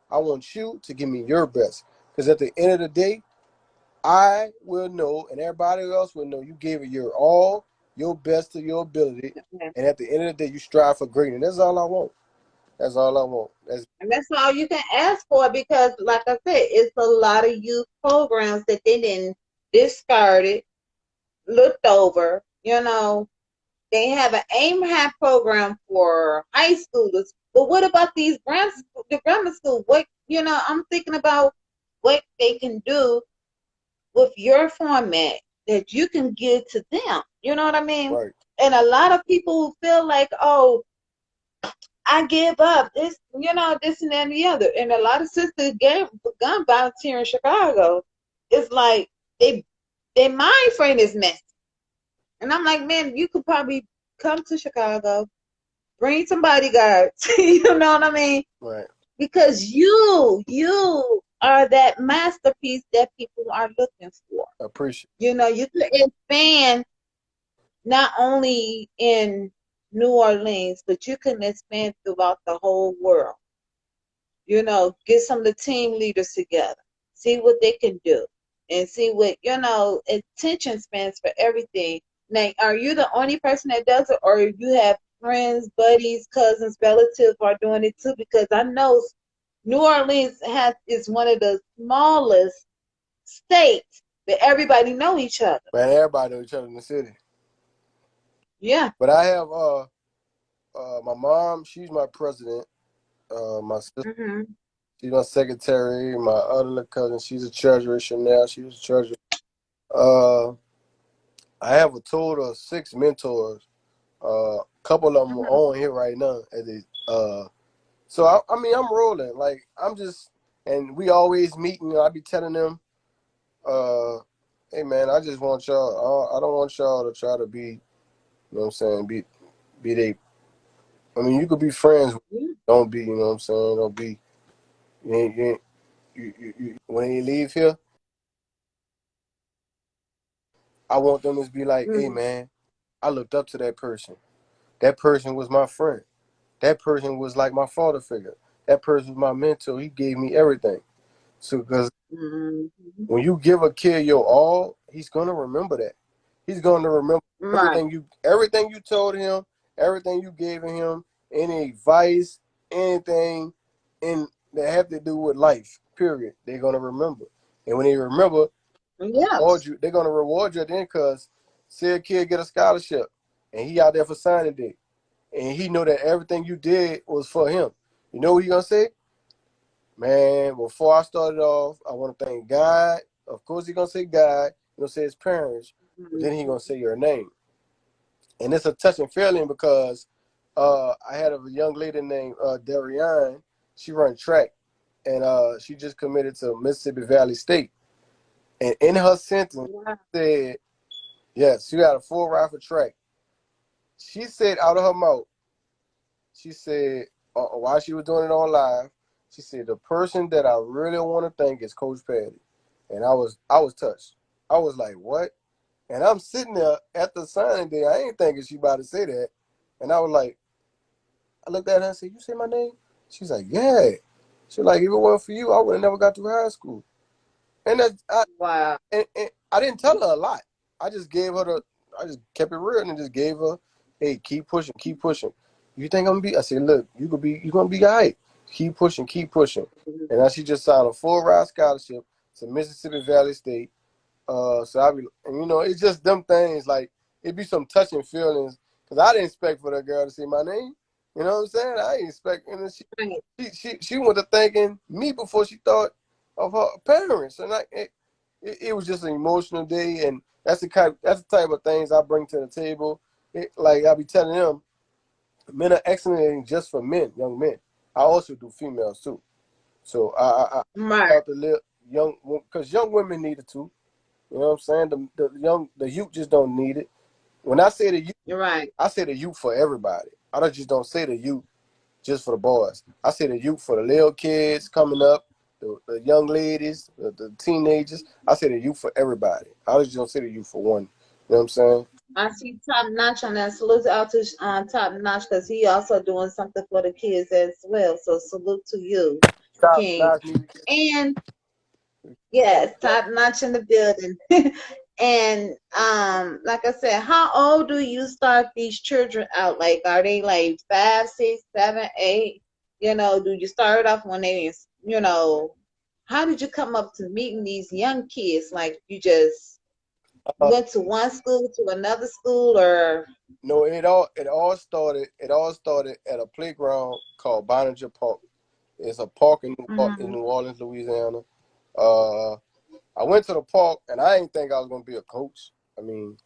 I want you to give me your best. Because at the end of the day, I will know, and everybody else will know, you gave it your all, your best to your ability, and at the end of the day, you strive for greatness. That's all I want. That's all I want. And that's all you can ask for because, like I said, it's a lot of youth programs that they didn't discarded, looked over. You know, they have an aim high program for high schoolers, but what about the grammar school? What I'm thinking about what they can do with your format that you can give to them. You know what I mean? Right. And a lot of people feel like, oh, I give up this, this and that and the other. And a lot of sisters gun volunteer in Chicago. It's like their mind frame is messy. And I'm like, man, you could probably come to Chicago, bring some bodyguards. You know what I mean? Right. Because you are that masterpiece that people are looking for. I appreciate it. You could expand not only in New Orleans, but you can expand throughout the whole world. Get some of the team leaders together, see what they can do, and see what, attention spans for everything. Now, are you the only person that does it, or you have friends, buddies, cousins, relatives who are doing it too? Because I know New Orleans is one of the smallest states that everybody know each other. Man, everybody know each other in the city. Yeah. But I have my mom, she's my president. My sister, she's my secretary. My other cousin, she's a treasurer. Chanel, she was a treasurer. I have a total of 6 mentors. A couple of them are on here right now. So I mean, I'm rolling. Like and we always meet. I be telling them, hey man, I just want y'all. I don't want y'all to try to be, you know what I'm saying, be they. I mean, you could be friends. Don't be, you know what I'm saying. Don't be. When you leave here, I want them to be like, hey man, I looked up to that person. That person was my friend. That person was like my father figure. That person was my mentor. He gave me everything. So, because when you give a kid your all, he's gonna remember that. He's gonna remember everything you told him, everything you gave him, any advice, anything that have to do with life. Period. They're gonna remember, and when they remember, they're gonna reward you then. Because say a kid get a scholarship, and he out there for signing day, and he know that everything you did was for him. You know what he gonna say? Man, before I started off, I want to thank God. Of course, he's going to say God. He's going to say his parents. But then he's going to say your name. And it's a touching feeling because I had a young lady named Darianne. She run track. And she just committed to Mississippi Valley State. And in her sentence, said, yes, she got a full rifle track. She said out of her mouth, she said, while she was doing it on live, she said, the person that I really want to thank is Coach Patty. And I was touched. I was like, what? And I'm sitting there at the signing day. I ain't thinking she about to say that. And I was like, I looked at her and said, you say my name? She's like, yeah. She's like, if it wasn't for you, I would have never got through high school. And Wow. and I didn't tell her a lot. I just gave her I just kept it real and just gave her, hey, keep pushing, keep pushing. You think I'm gonna be? I said, look, you're gonna be all right. Keep pushing, keep pushing. And now she just signed a full ride scholarship to Mississippi Valley State. So I be, and you know, it's just them things like it be some touching feelings because I didn't expect for that girl to say my name. You know what I'm saying? I didn't expect, and she went to thanking me before she thought of her parents, and it was just an emotional day, and that's the type of things I bring to the table. Like I be telling them, men are excellent ain't just for men, young men. I also do females too. So I Right. out the young because young women need it too. You know what I'm saying? The youth just don't need it. When I say the youth, You're right. I say the youth for everybody. Just don't say the youth just for the boys. I say the youth for the little kids coming up, the young ladies, the teenagers. I say the youth for everybody. I just don't say the youth for one. You know what I'm saying? I see Top Notch on that. Salute out to Top Notch because he also doing something for the kids as well. So salute to you, Top King. notch music. And yes, Top Notch in the building. And like I said, how old do you start these children out? Like, are they like 5, 6, 7, 8? You know, do you start off when they, you know, how did you come up to meeting these young kids? Like, you just went to one school to another school, or No, it all started at a playground called Boninger Park. It's a park in Mhm. New Orleans, Louisiana. Uh, I went to the park and I didn't think I was gonna be a coach. I mean,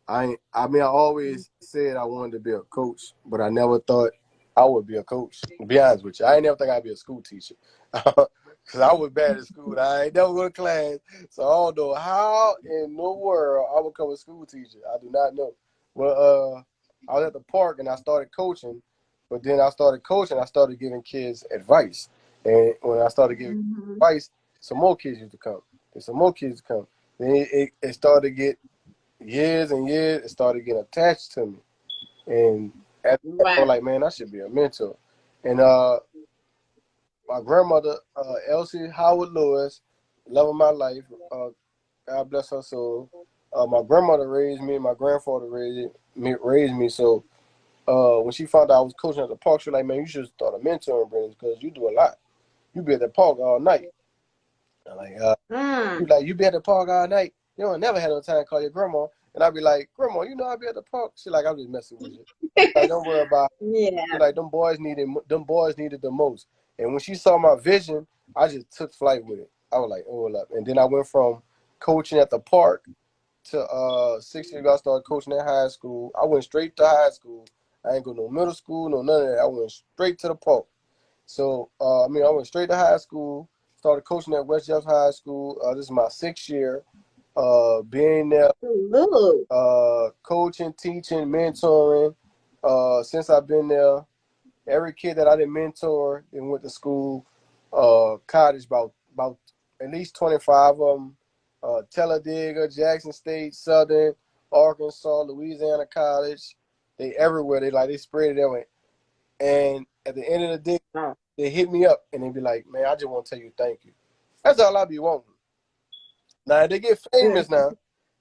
I always said I wanted to be a coach, but I never thought I would be a coach. To be honest with you, I ain't never think I'd be a school teacher. Cause I was bad at school. I ain't never go to class, so I don't know how in the world I would become a school teacher. I do not know. Well, I was at the park and I started coaching, but then I started coaching. I started giving kids advice, and when I started giving Mhm. advice, some more kids used to come. And some more kids come. Then it started to get years and years, it started getting attached to me. And at that, I was Right. like, man, I should be a mentor. And my grandmother, Elsie Howard Lewis, love of my life, God bless her soul. My grandmother raised me, my grandfather raised me. So when she found out I was coaching at the park, she was like, man, you should start a mentoring business because you do a lot. You be at the park all night. I'm like, Mm. you be at the park all night. You don't never had no time to call your grandma. And I'd be like, Grandma, you know I be at the park. She like, I'm just messing with you. Like, don't worry about it. She Yeah. like, them boys needed the most. And when she saw my vision, I just took flight with it. I was like, oh, up. And then I went from coaching at the park to 6 years ago. I started coaching at high school. I went straight to high school. I ain't go no middle school, no none of that. I went straight to the park. So, I went straight to high school, started coaching at West Jeff High School. This is my 6th year being there, Salute. coaching, teaching, mentoring. Since I've been there, every kid that I didn't mentor and went to school, college, about at least 25 of them. Talladega, Jackson State, Southern, Arkansas, Louisiana College. They everywhere. They spread it everywhere. And at the end of the day, Oh. they hit me up and they be like, man, I just want to tell you thank you. That's all I be wanting. Now they get famous now.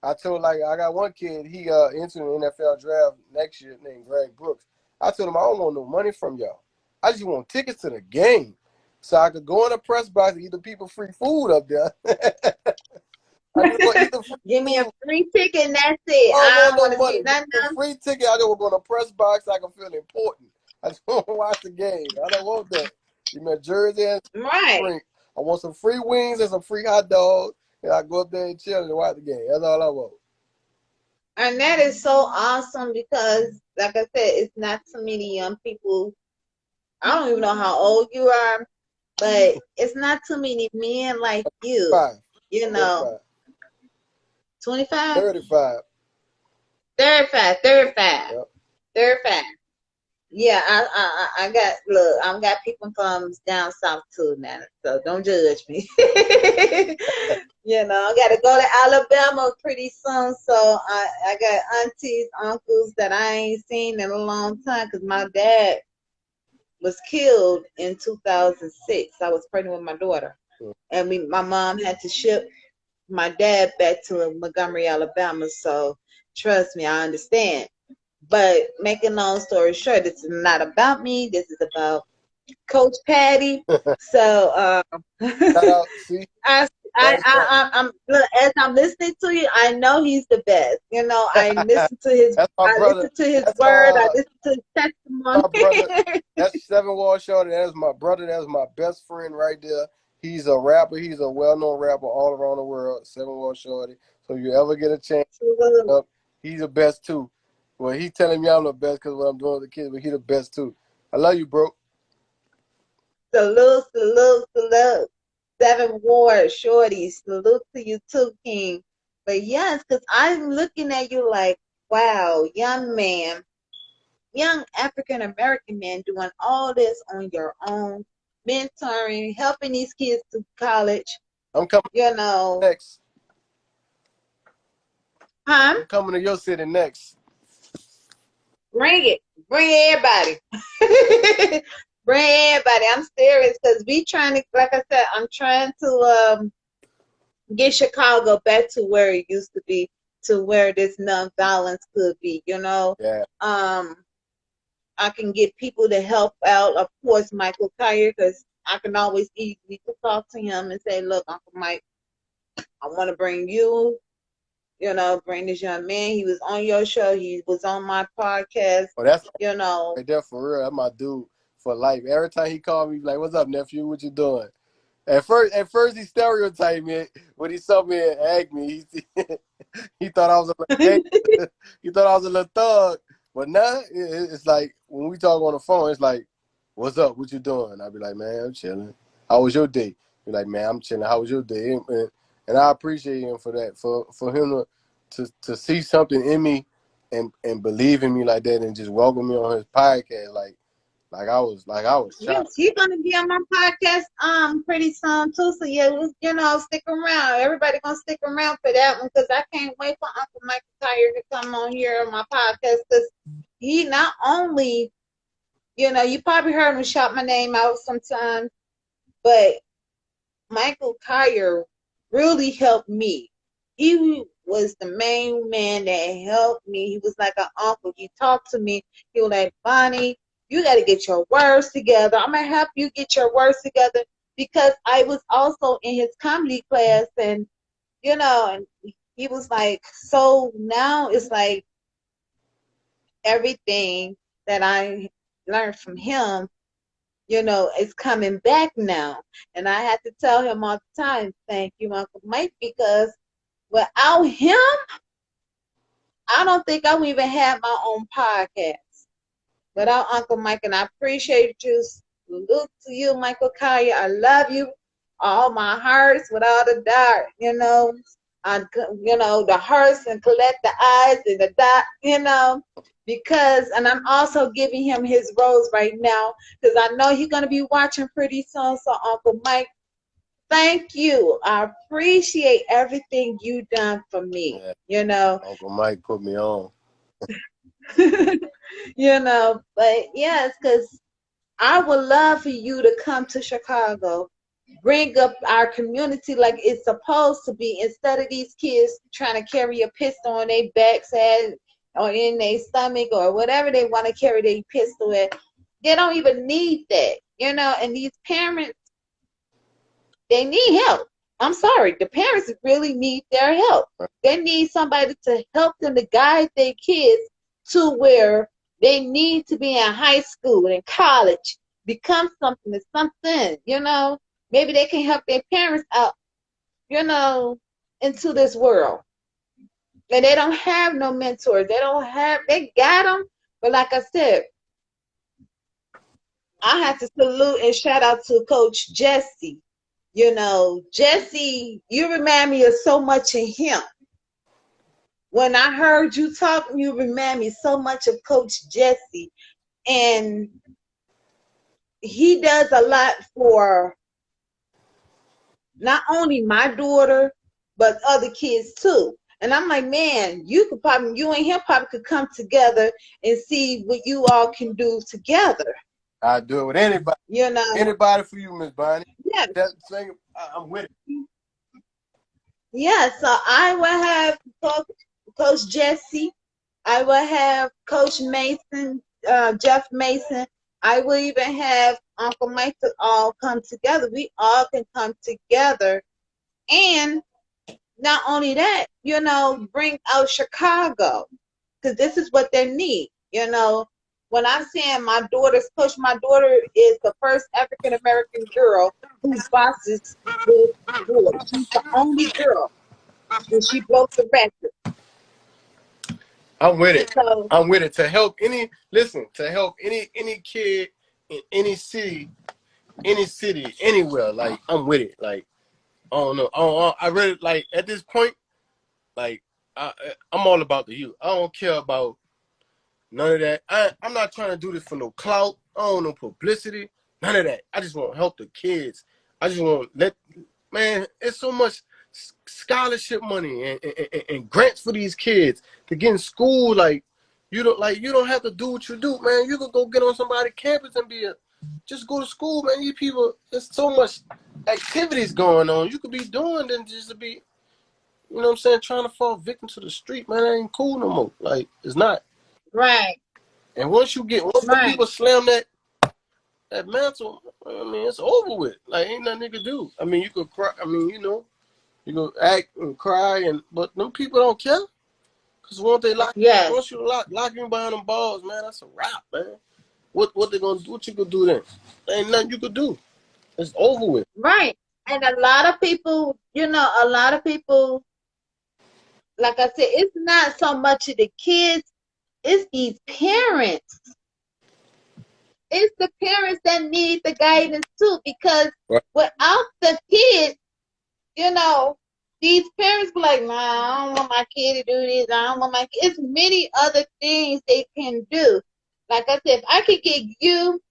I got one kid, he entered the NFL draft next year named Greg Brooks. I told him I don't want no money from y'all. I just want tickets to the game. So I could go in the press box and eat the people free food up there. I just want to eat the free Give me a food. free ticket and that's it. I don't I want don't no want to see money. Give nothing me a else. free ticket. I just want to go in the press box so I can feel important. I just want to watch the game. I don't want that. Give me a jersey and Right. drink. I want some free wings and some free hot dogs. And I go up there and chill and watch the game. That's all I want. And that is so awesome because, like I said, it's not too many young people. I don't even know how old you are, but it's not too many men like you. 5, You know, 35, 25, 35. 35, 35. Yep. Fairfax. Yeah, I got look. I got people from down south too now, so don't judge me. You know, I got to go to Alabama pretty soon, so I got aunties, uncles that I ain't seen in a long time because my dad was killed in 2006. I was pregnant with my daughter, and my mom had to ship my dad back to Montgomery, Alabama. So trust me, I understand. But making long story short, this is not about me. This is about Coach Patty. So Shout out, see, I, that's my, I'm look, as I'm listening to you, I know he's the best. You know, that's my I brother. listen to his That's word, I listen to his testimony. my brother. That's Seven Wall Shorty. That's my brother. That's my best friend right there. He's a rapper. He's a well-known rapper all around the world. Seven Wall Shorty. So if you ever get a chance, up, he's the best too. Well, he's telling me I'm the best because what I'm doing with the kids, but he's the best too. I love you, bro. Salute, salute, salute. Seven Ward Shorty. Salute to you too, King. But yes, because I'm looking at you like, wow, young man, young African American man doing all this on your own, mentoring, helping these kids to college, I'm coming you know. next. Huh? I'm coming to your city next. Bring it. Bring everybody. Bring everybody. I'm serious because we trying to, like I said, I'm trying to get Chicago back to where it used to be, to where this nonviolence could be, you know. Yeah. I can get people to help out, of course, Michael Kyer, because I can always easily talk to him and say, look, Uncle Mike, I want to bring you, you know, bring this young man. He was on your show. He was on my podcast, Oh, that's you know. right there for real. That's my dude for life. Every time he called me, like, "What's up, nephew? What you doing?" At first, he stereotyped me when he saw me and asked me. He thought I was a little gangster. He thought I was a little thug. But now it's like when we talk on the phone, it's like, "What's up? What you doing?" I'll be like, "Man, I'm chilling. How was your day?" Be like, "Man, I'm chilling. How was your day?" And I appreciate him for that. For him to see something in me and believe in me like that and just welcome me on his podcast like I was shocked. Yes, he's gonna be on my podcast pretty soon too. So yeah, you know, stick around. Everybody gonna stick around for that one because I can't wait for Uncle Michael Kyer to come on here on my podcast because he not only, you know, you probably heard him shout my name out sometimes, but Michael Kyer really helped me. He was the main man that helped me. He was like an uncle. He talked to me. He was like, Bonnie, you got to get your words together. I'm going to help you get your words together because I was also in his comedy class and, you know, and he was like, so now it's like everything that I learned from him, you know, is coming back now. And I had to tell him all the time, thank you, Uncle Mike, because without him, I don't think I would even have my own podcast. Without Uncle Mike, and I appreciate you. Salute to you, Michael Kyer. I love you all my hearts without a doubt. You know, you know, the hearts and collect the eyes and the dot, you know, because, and I'm also giving him his rose right now because I know he's going to be watching pretty soon. So, Uncle Mike, thank you. I appreciate everything you done for me, Yeah. you know. Uncle Mike put me on. You know, but yes, because I would love for you to come to Chicago, bring up our community like it's supposed to be, instead of these kids trying to carry a pistol on their backside or in their stomach or whatever they want to carry their pistol at. They don't even need that, you know, and these parents, they need help. I'm sorry, the parents really need their help. They need somebody to help them to guide their kids to where they need to be in high school and college, become something to something, you know. Maybe they can help their parents out, you know, into this world. And they don't have no mentors. They got them. But like I said, I have to salute and shout out to Coach Jesse. You know, Jesse, you remind me of so much of him. when I heard you talking, you remind me so much of Coach Jesse. And he does a lot for not only my daughter, but other kids too. And I'm like, man, you and him probably could come together and see what you all can do together. I do it with anybody. You know, Anybody for you, Miss Bonnie. yeah, That thing, I'm with it. yeah. So I will have Coach Jesse. I will have Coach Mason, Jeff Mason. I will even have Uncle Mike to all come together. We all can come together. And not only that, you know, bring out Chicago, because this is what they need. You know, when I'm saying my daughter's coach, my daughter is the first African American girl who bosses with boys. She's the only girl, and she broke the record. I'm with it. So, I'm with it to help to help any kid in any city, anywhere. Like I'm with it. Like I don't know. I really like at this point. Like I'm all about the youth. I don't care about none of that. I'm not trying to do this for no clout. I don't know publicity. None of that. I just want to help the kids. I just want to it's so much scholarship money and grants for these kids to get in school. Like you don't have to do what you do, man. You could go get on somebody's campus and just go to school, man. You people, there's so much activities going on. You could be doing than just to be, you know what I'm saying, trying to fall victim to the street, man. That ain't cool no more. Like it's not. right. And once the people slam that mantle, I mean, it's over with. Like ain't nothing they could do. I mean, you could cry. I mean, you know. You go act and cry, but them people don't care. Cause once you lock me behind them balls, man, that's a wrap, man. What they gonna do? What you could do then? There ain't nothing you could do. It's over with. Right. And a lot of people, like I said, it's not so much of the kids, it's these parents. It's the parents that need the guidance too, because Right. without the kids, you know, these parents be like, nah, I don't want my kid to do this. I don't want my kid. It's many other things they can do. Like I said, if I could get you,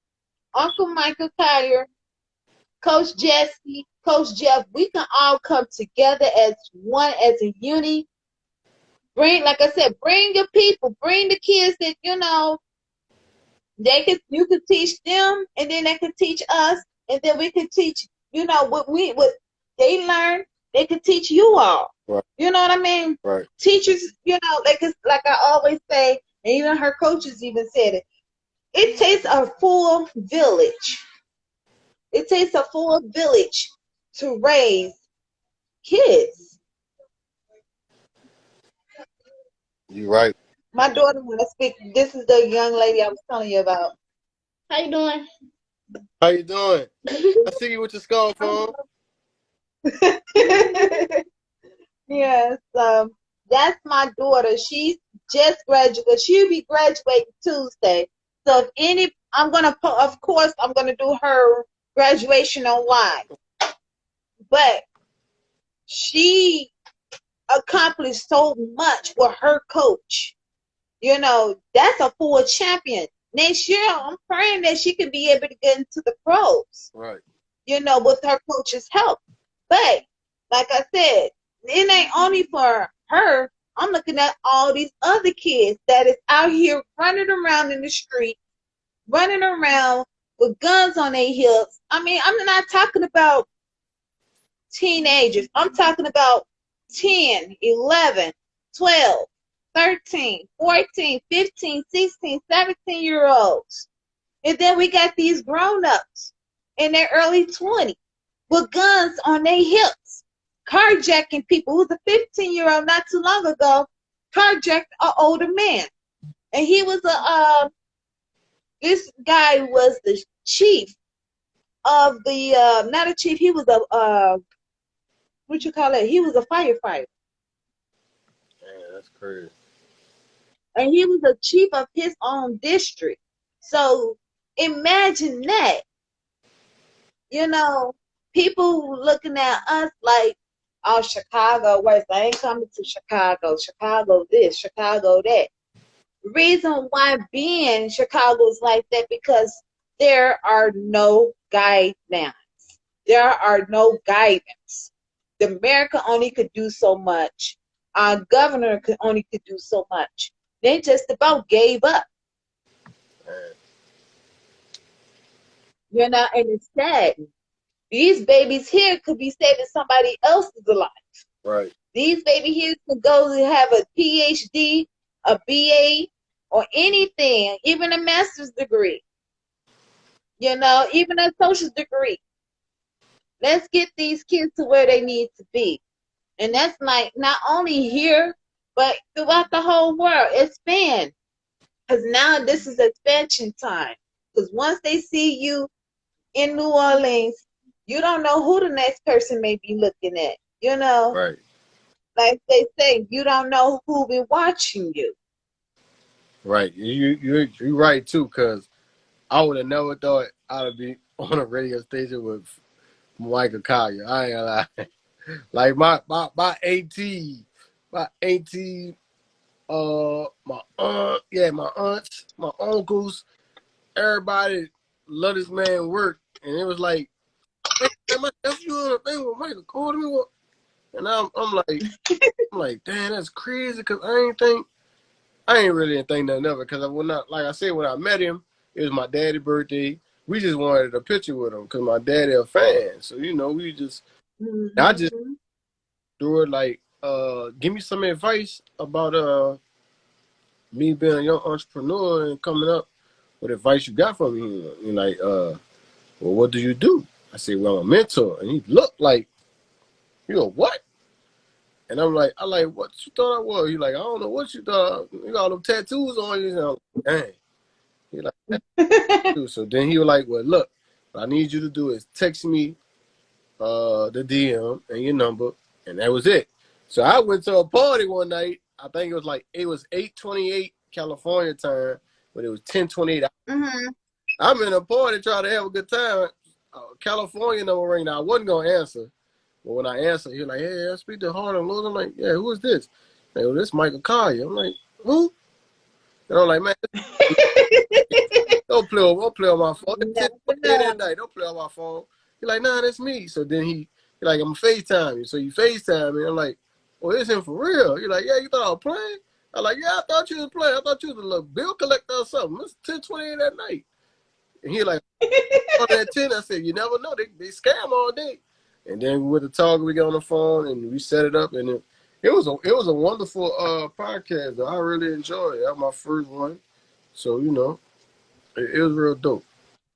Uncle Michael Collier, Coach Jesse, Coach Jeff, we can all come together as one, as a unit. Like I said, bring your people, bring the kids that, you know, you could teach them, and then they could teach us, and then we could teach, you know, what they learn, they could teach you all. Right. You know what I mean? Right. Teachers, you know, like I always say, and even her coaches even said it. It takes a full village. It takes a full village to raise kids. You're right. My daughter want to speak. This is the young lady I was telling you about. How you doing? How you doing? I see you with your skull phone. Yes, that's my daughter. She's just graduated. She'll be graduating Tuesday. So I'm gonna do her graduation online. But she accomplished so much with her coach. You know, that's a full champion. Next year, I'm praying that she can be able to get into the pros. Right. You know, with her coach's help. But like I said, it ain't only for her. I'm looking at all these other kids that is out here running around in the street, running around with guns on their hips. I mean, I'm not talking about teenagers. I'm talking about 10, 11, 12, 13, 14, 15, 16, 17-year-olds. And then we got these grown-ups in their early 20s with guns on their hips, carjacking people. Who's a 15-year-old not too long ago carjacked an older man. And he was this guy was the chief of the, not a chief, he was he was a firefighter. Man, that's crazy. And he was the chief of his own district. So imagine that. You know, people looking at us like, oh, Chicago worse. I ain't coming to Chicago. Chicago this, Chicago that. The reason why being Chicago is like that because there are no guidelines. There are no guidance. The America only could do so much. Our governor could do so much. They just about gave up. You know, and it's sad. These babies here could be saving somebody else's life. Right. These baby here could go to have a PhD, a BA, or anything, even a master's degree. You know, even a social degree. Let's get these kids to where they need to be. And that's like not only here, but throughout the whole world. Expand. Because now this is expansion time. Because once they see you in New Orleans, you don't know who the next person may be looking at. You know? Right. Like they say, you don't know who be watching you. Right. You're right too, because I would have never thought I'd be on a radio station with Michael Collier. I ain't gonna lie. Like my auntie, my aunt, my aunts, my uncles, everybody love this man work. And it was like, man, my nephew on a thing with Michael called me. And I'm like, damn, that's crazy, because I ain't really think nothing of it, because when I met him, it was my daddy's birthday. We just wanted a picture with him because my daddy a fan. So, you know, I just threw it like, give me some advice about me being a young entrepreneur and coming up. What advice you got for me? And like, well, what do you do? I said, well, I'm a mentor. And he looked like, you know, what? And I'm like, what you thought I was? He like, I don't know what you thought. You got all them tattoos on you. And I'm like, dang. He like, so then he was like, well, look, what I need you to do is text me the DM and your number, and that was it. So I went to a party one night. I think it was 8:28 California time, but it was 10:28. Mm-hmm. I'm in a party trying to have a good time. California number ring. Now I wasn't gonna answer, but when I answered, he was like, "Hey, I speak to Harlem Lewis." I'm like, "Yeah, who is this?" Like, well, this Michael Collier. I'm like, "Who?" And I'm like, "Man, don't play on my phone. That night, don't play on my phone." He's like, "Nah, that's me." So then he like, "I'm FaceTime you." So you FaceTime me. I'm like, "Oh, it's him for real?" You're like, "Yeah, you thought I was playing?" I'm like, "Yeah, I thought you was playing. I thought you was a little bill collector or something." It's 10:28 that night. And he like, on that 10, I said, "You never know. They scam all day." And then we went to talk. We got on the phone and we set it up. And it was a wonderful podcast. I really enjoyed it. That was my first one. So, you know, it was real dope.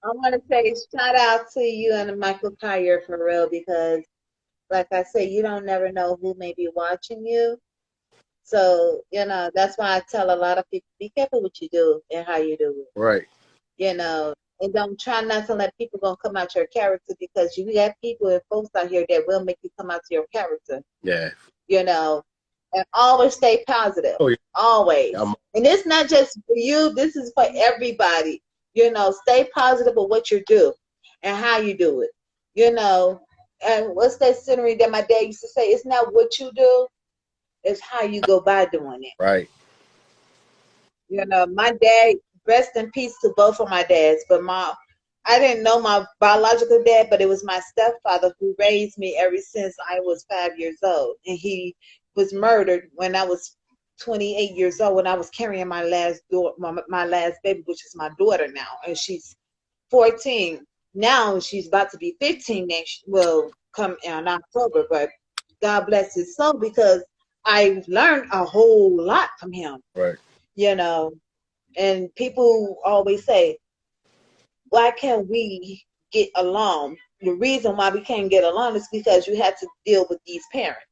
I want to say shout out to you and Michael Collier for real, because like I said, you don't never know who may be watching you. So, you know, that's why I tell a lot of people, be careful what you do and how you do it. Right. You know, and don't try not to let people gonna come out your character, because you got people and folks out here that will make you come out to your character. Yeah. You know, and always stay positive. Oh, yeah. Always. And it's not just for you, this is for everybody. You know, stay positive with what you do and how you do it. You know, and what's that scenery that my dad used to say? It's not what you do, it's how you go by doing it. Right. You know, my dad, rest in peace to both of my dads, but I didn't know my biological dad, but it was my stepfather who raised me ever since I was 5 years old. And he was murdered when I was 28 years old, when I was carrying my last baby, which is my daughter now, and she's 14 now. She's about to be 15 next, will come in October. But God bless his soul, because I learned a whole lot from him. Right. You know, and people always say, why can't we get along? The reason why we can't get along is because you have to deal with these parents,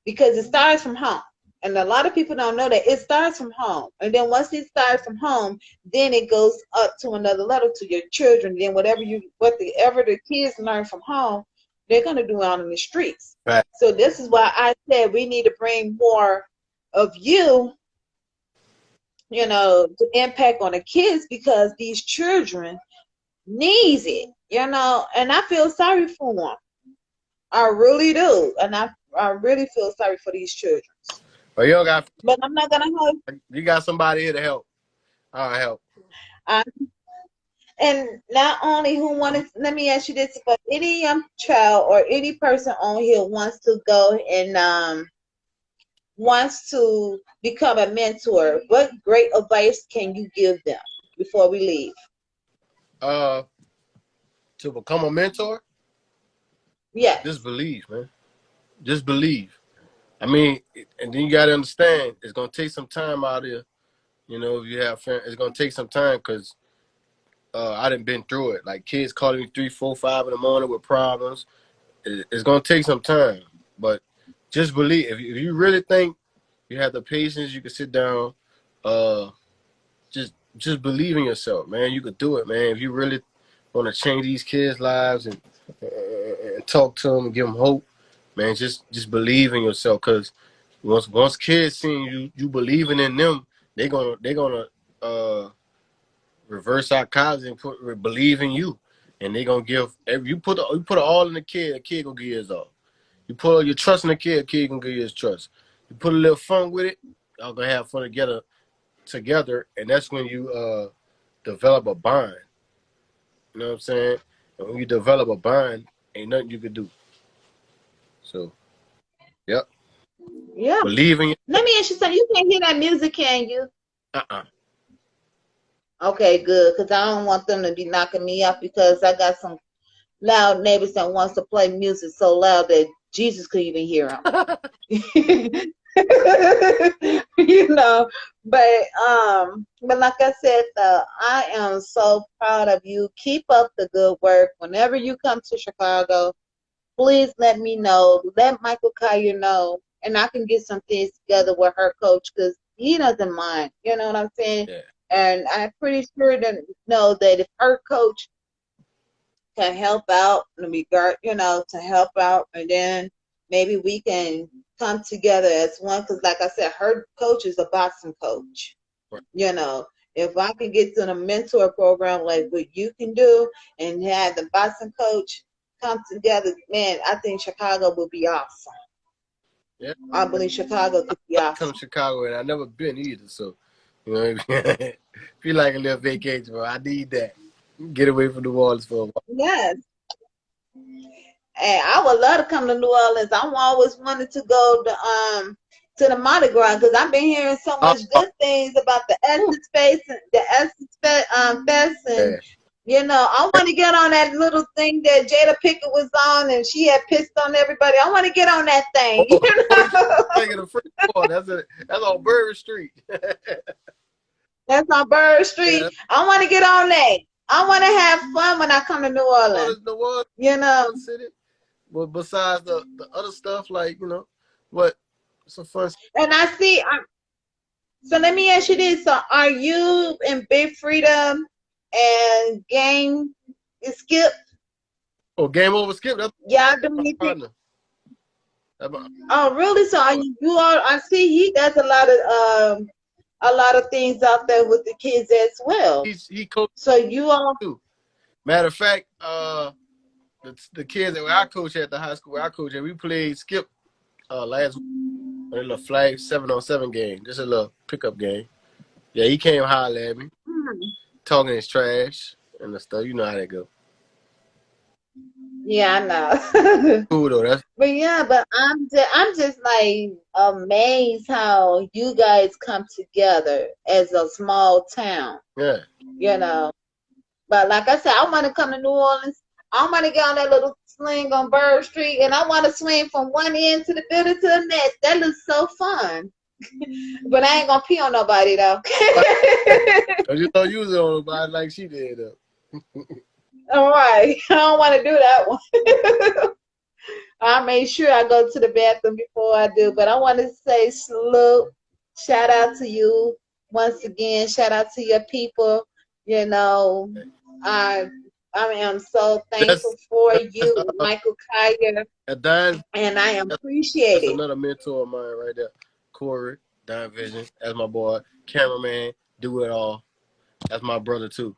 because it starts from home. And a lot of people don't know that it starts from home. And then once it starts from home, then it goes up to another level to your children. Then whatever the kids learn from home, they're going to do out in the streets. Right. So this is why I said we need to bring more of you, you know, to impact on the kids, because these children needs it, you know, and I feel sorry for them. I really do. And I really feel sorry for these children. But you got But I'm not gonna hold. you got somebody here to help. I'll help. I, and not only who wanted. Let me ask you this: but any child or any person on here wants to go and wants to become a mentor, what great advice can you give them before we leave? To become a mentor, Yes. just believe, man. Just believe. I mean, and then you got to understand, it's gonna take some time out here. You know, if you have it's gonna take some time because I done been through it. Like kids calling me 3, 4, 5 in the morning with problems. It's gonna take some time, but just believe. If you really think you have the patience, you can sit down. Just believe in yourself, man. You could do it, man. If you really want to change these kids' lives and talk to them and give them hope, man, just believe in yourself. Cause once kids seeing you believing in them, they're gonna reverse psychology and believe in you, and they're gonna give. If you put it all in the kid gonna give his all. You put all your trust in the kid gonna give you his trust. You put a little fun with it, y'all gonna have fun together, and that's when you develop a bond. You know what I'm saying? And when you develop a bond, ain't nothing you can do. So, yep. Yeah. Believe in it. Let me ask you something. You can't hear that music, can you? Uh-uh. Okay, good. Because I don't want them to be knocking me up because I got some loud neighbors that wants to play music so loud that Jesus could even hear them. You know, but like I said, I am so proud of you. Keep up the good work. Whenever you come to Chicago, please let me know. Let Michael Collier know, and I can get some things together with her coach because he doesn't mind. You know what I'm saying? Yeah. And I'm pretty sure to know that if her coach can help out, to help out, and then maybe we can come together as one. Because, like I said, her coach is a boxing coach. Right. You know, if I can get to the mentor program like what you can do, and have the boxing coach come together, man, I think Chicago would be awesome. Yeah. I believe Chicago could be I awesome. come to Chicago and I've never been either, so you know, feel like a little vacation, bro. I need that. Get away from New Orleans for a while. Yes. And I would love to come to New Orleans. I always wanted to go to the Mardi Gras because I've been hearing so much good things about the Essence Fest and Fest, and I want to get on that little thing that Jada Pinkett was on, and she had pissed on everybody. I want to get on that thing. That's on Bourbon Street. That's on Bird Street. Yeah. I want to get on that. I want to have fun when I come to New Orleans. New Orleans, you know. City. Well, besides the other stuff, like, what? It's a fun. And I see. So let me ask you this: so are you in Big Freedom and Game Skip? Oh, Game Over Skip. That's Y'all doing my anything? partner. Oh, really? So are you are? I see he does a lot of things out there with the kids as well. He coaches. So you all. Too. Matter of fact, the kids that I coach at the high school where I coach at, we played Skip last week. A little flag 7-on-7 game, just a little pickup game. Yeah, he came holler at me, talking his trash and the stuff. You know how that go. Yeah, I know. Cool though. But I'm just like amazed how you guys come together as a small town. Yeah. But like I said, I want to come to New Orleans. I want to get on that little sling on Bird Street, and I want to swing from one end to the building to the next. That looks so fun. But I ain't gonna pee on nobody though. Cause you thought you was on nobody like she did though. All right, I don't want to do that one. I made sure I go to the bathroom before I do. But I want to say, Sloop, shout out to you once again. Shout out to your people. I am so thankful for you, Michael Collier, and I appreciate it. That's another mentor of mine right there, Corey, Don Vision. That's my boy, cameraman, do it all. That's my brother too.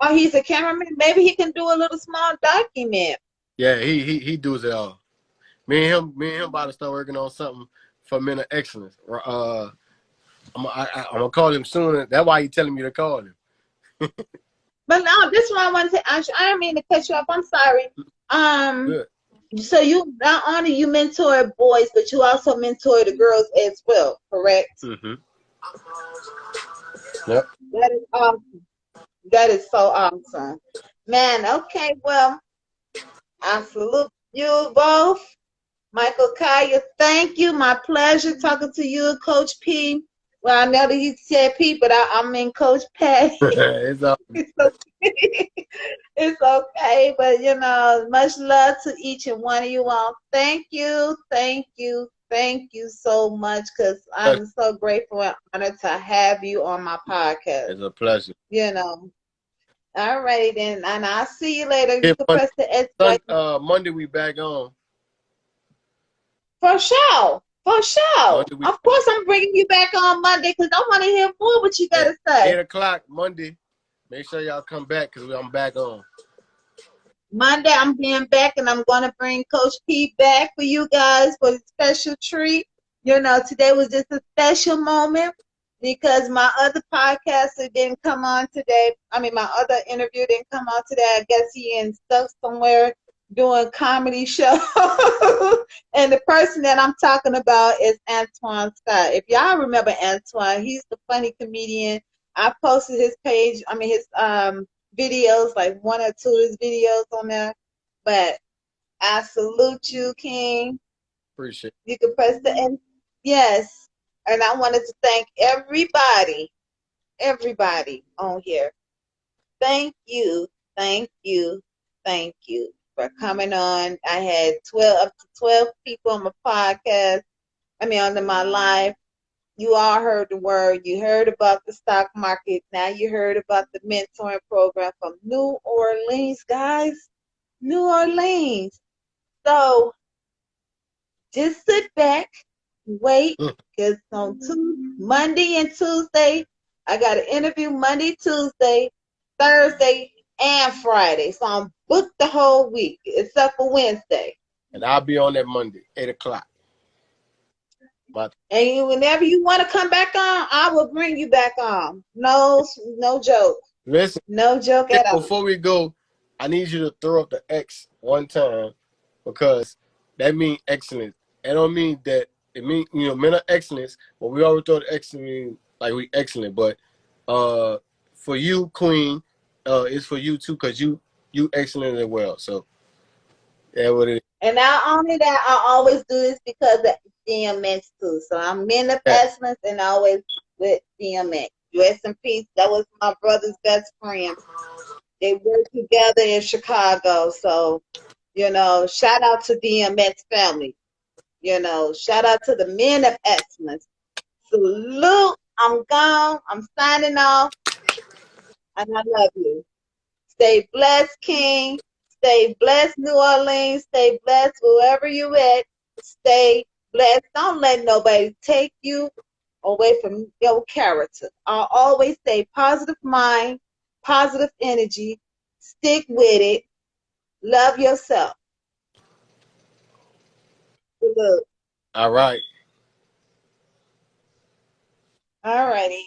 Oh, he's a cameraman. Maybe he can do a little small document. Yeah, he does it all. Me and him about to start working on something for Men of Excellence. I'm gonna call him soon. That's why he telling me to call him. But no, this one I want to say, I didn't mean to cut you off. I'm sorry. Good. So you not only you mentor boys, but you also mentor the girls as well, correct? Mm-hmm. Yep. That is awesome. That is so awesome. Man, okay, well, I salute you both. Michael Kaya, thank you. My pleasure talking to you, Coach P. Well, I know that he said P, but I mean Coach P. It's all It's okay. It's okay. But, you know, much love to each and one of you all. Thank you. Thank you. Thank you so much, because I'm so grateful and honored to have you on my podcast. It's a pleasure. You know. All righty then. And I'll see you later. Hey, You can press the S button. Monday we back on. For sure. For sure. Monday Of course, I'm bringing you back on Monday because I want to hear more what you got to say. 8 o'clock Monday. Make sure y'all come back because I'm back on. Monday, I'm being back, and I'm going to bring Coach P back for you guys for a special treat. You know, today was just a special moment because my other podcaster didn't come on today. I mean, my other interview didn't come on today. I guess he is stuck somewhere doing comedy show. And the person that I'm talking about is Antoine Scott. If y'all remember Antoine, he's the funny comedian. I posted his page, his videos, like one or two of his videos on there. But I salute you, King. Appreciate it. You can press the end. Yes. And I wanted to thank everybody on here. Thank you for coming on. I had up to 12 people on my podcast. On my live. You all heard the word. You heard about the stock market. Now you heard about the mentoring program from New Orleans, guys. New Orleans. So just sit back, wait, because on Monday and Tuesday, I got an interview Monday, Tuesday, Thursday, and Friday. So I'm booked the whole week except for Wednesday. And I'll be on that Monday, 8 o'clock. And whenever you want to come back on, I will bring you back on. No joke. Listen, no joke at all. Before we go, I need you to throw up the X one time because that means excellence. It don't mean that it means men of excellence. But we always throw the X to mean like we excellent. But for you, Queen, it's for you too because you excellent as well. So yeah, what it is. And not only that, I always do this because of DMX too. So I'm Men of Excellence and always with DMX. Rest in peace. That was my brother's best friend. They worked together in Chicago. So, shout out to DMX family. Shout out to the Men of Excellence. Salute. I'm gone. I'm signing off. And I love you. Stay blessed, King. Stay blessed, New Orleans. Stay blessed wherever you at. Stay blessed. Don't let nobody take you away from your character. I always say positive mind, positive energy. Stick with it. Love yourself. Good. All right. All righty.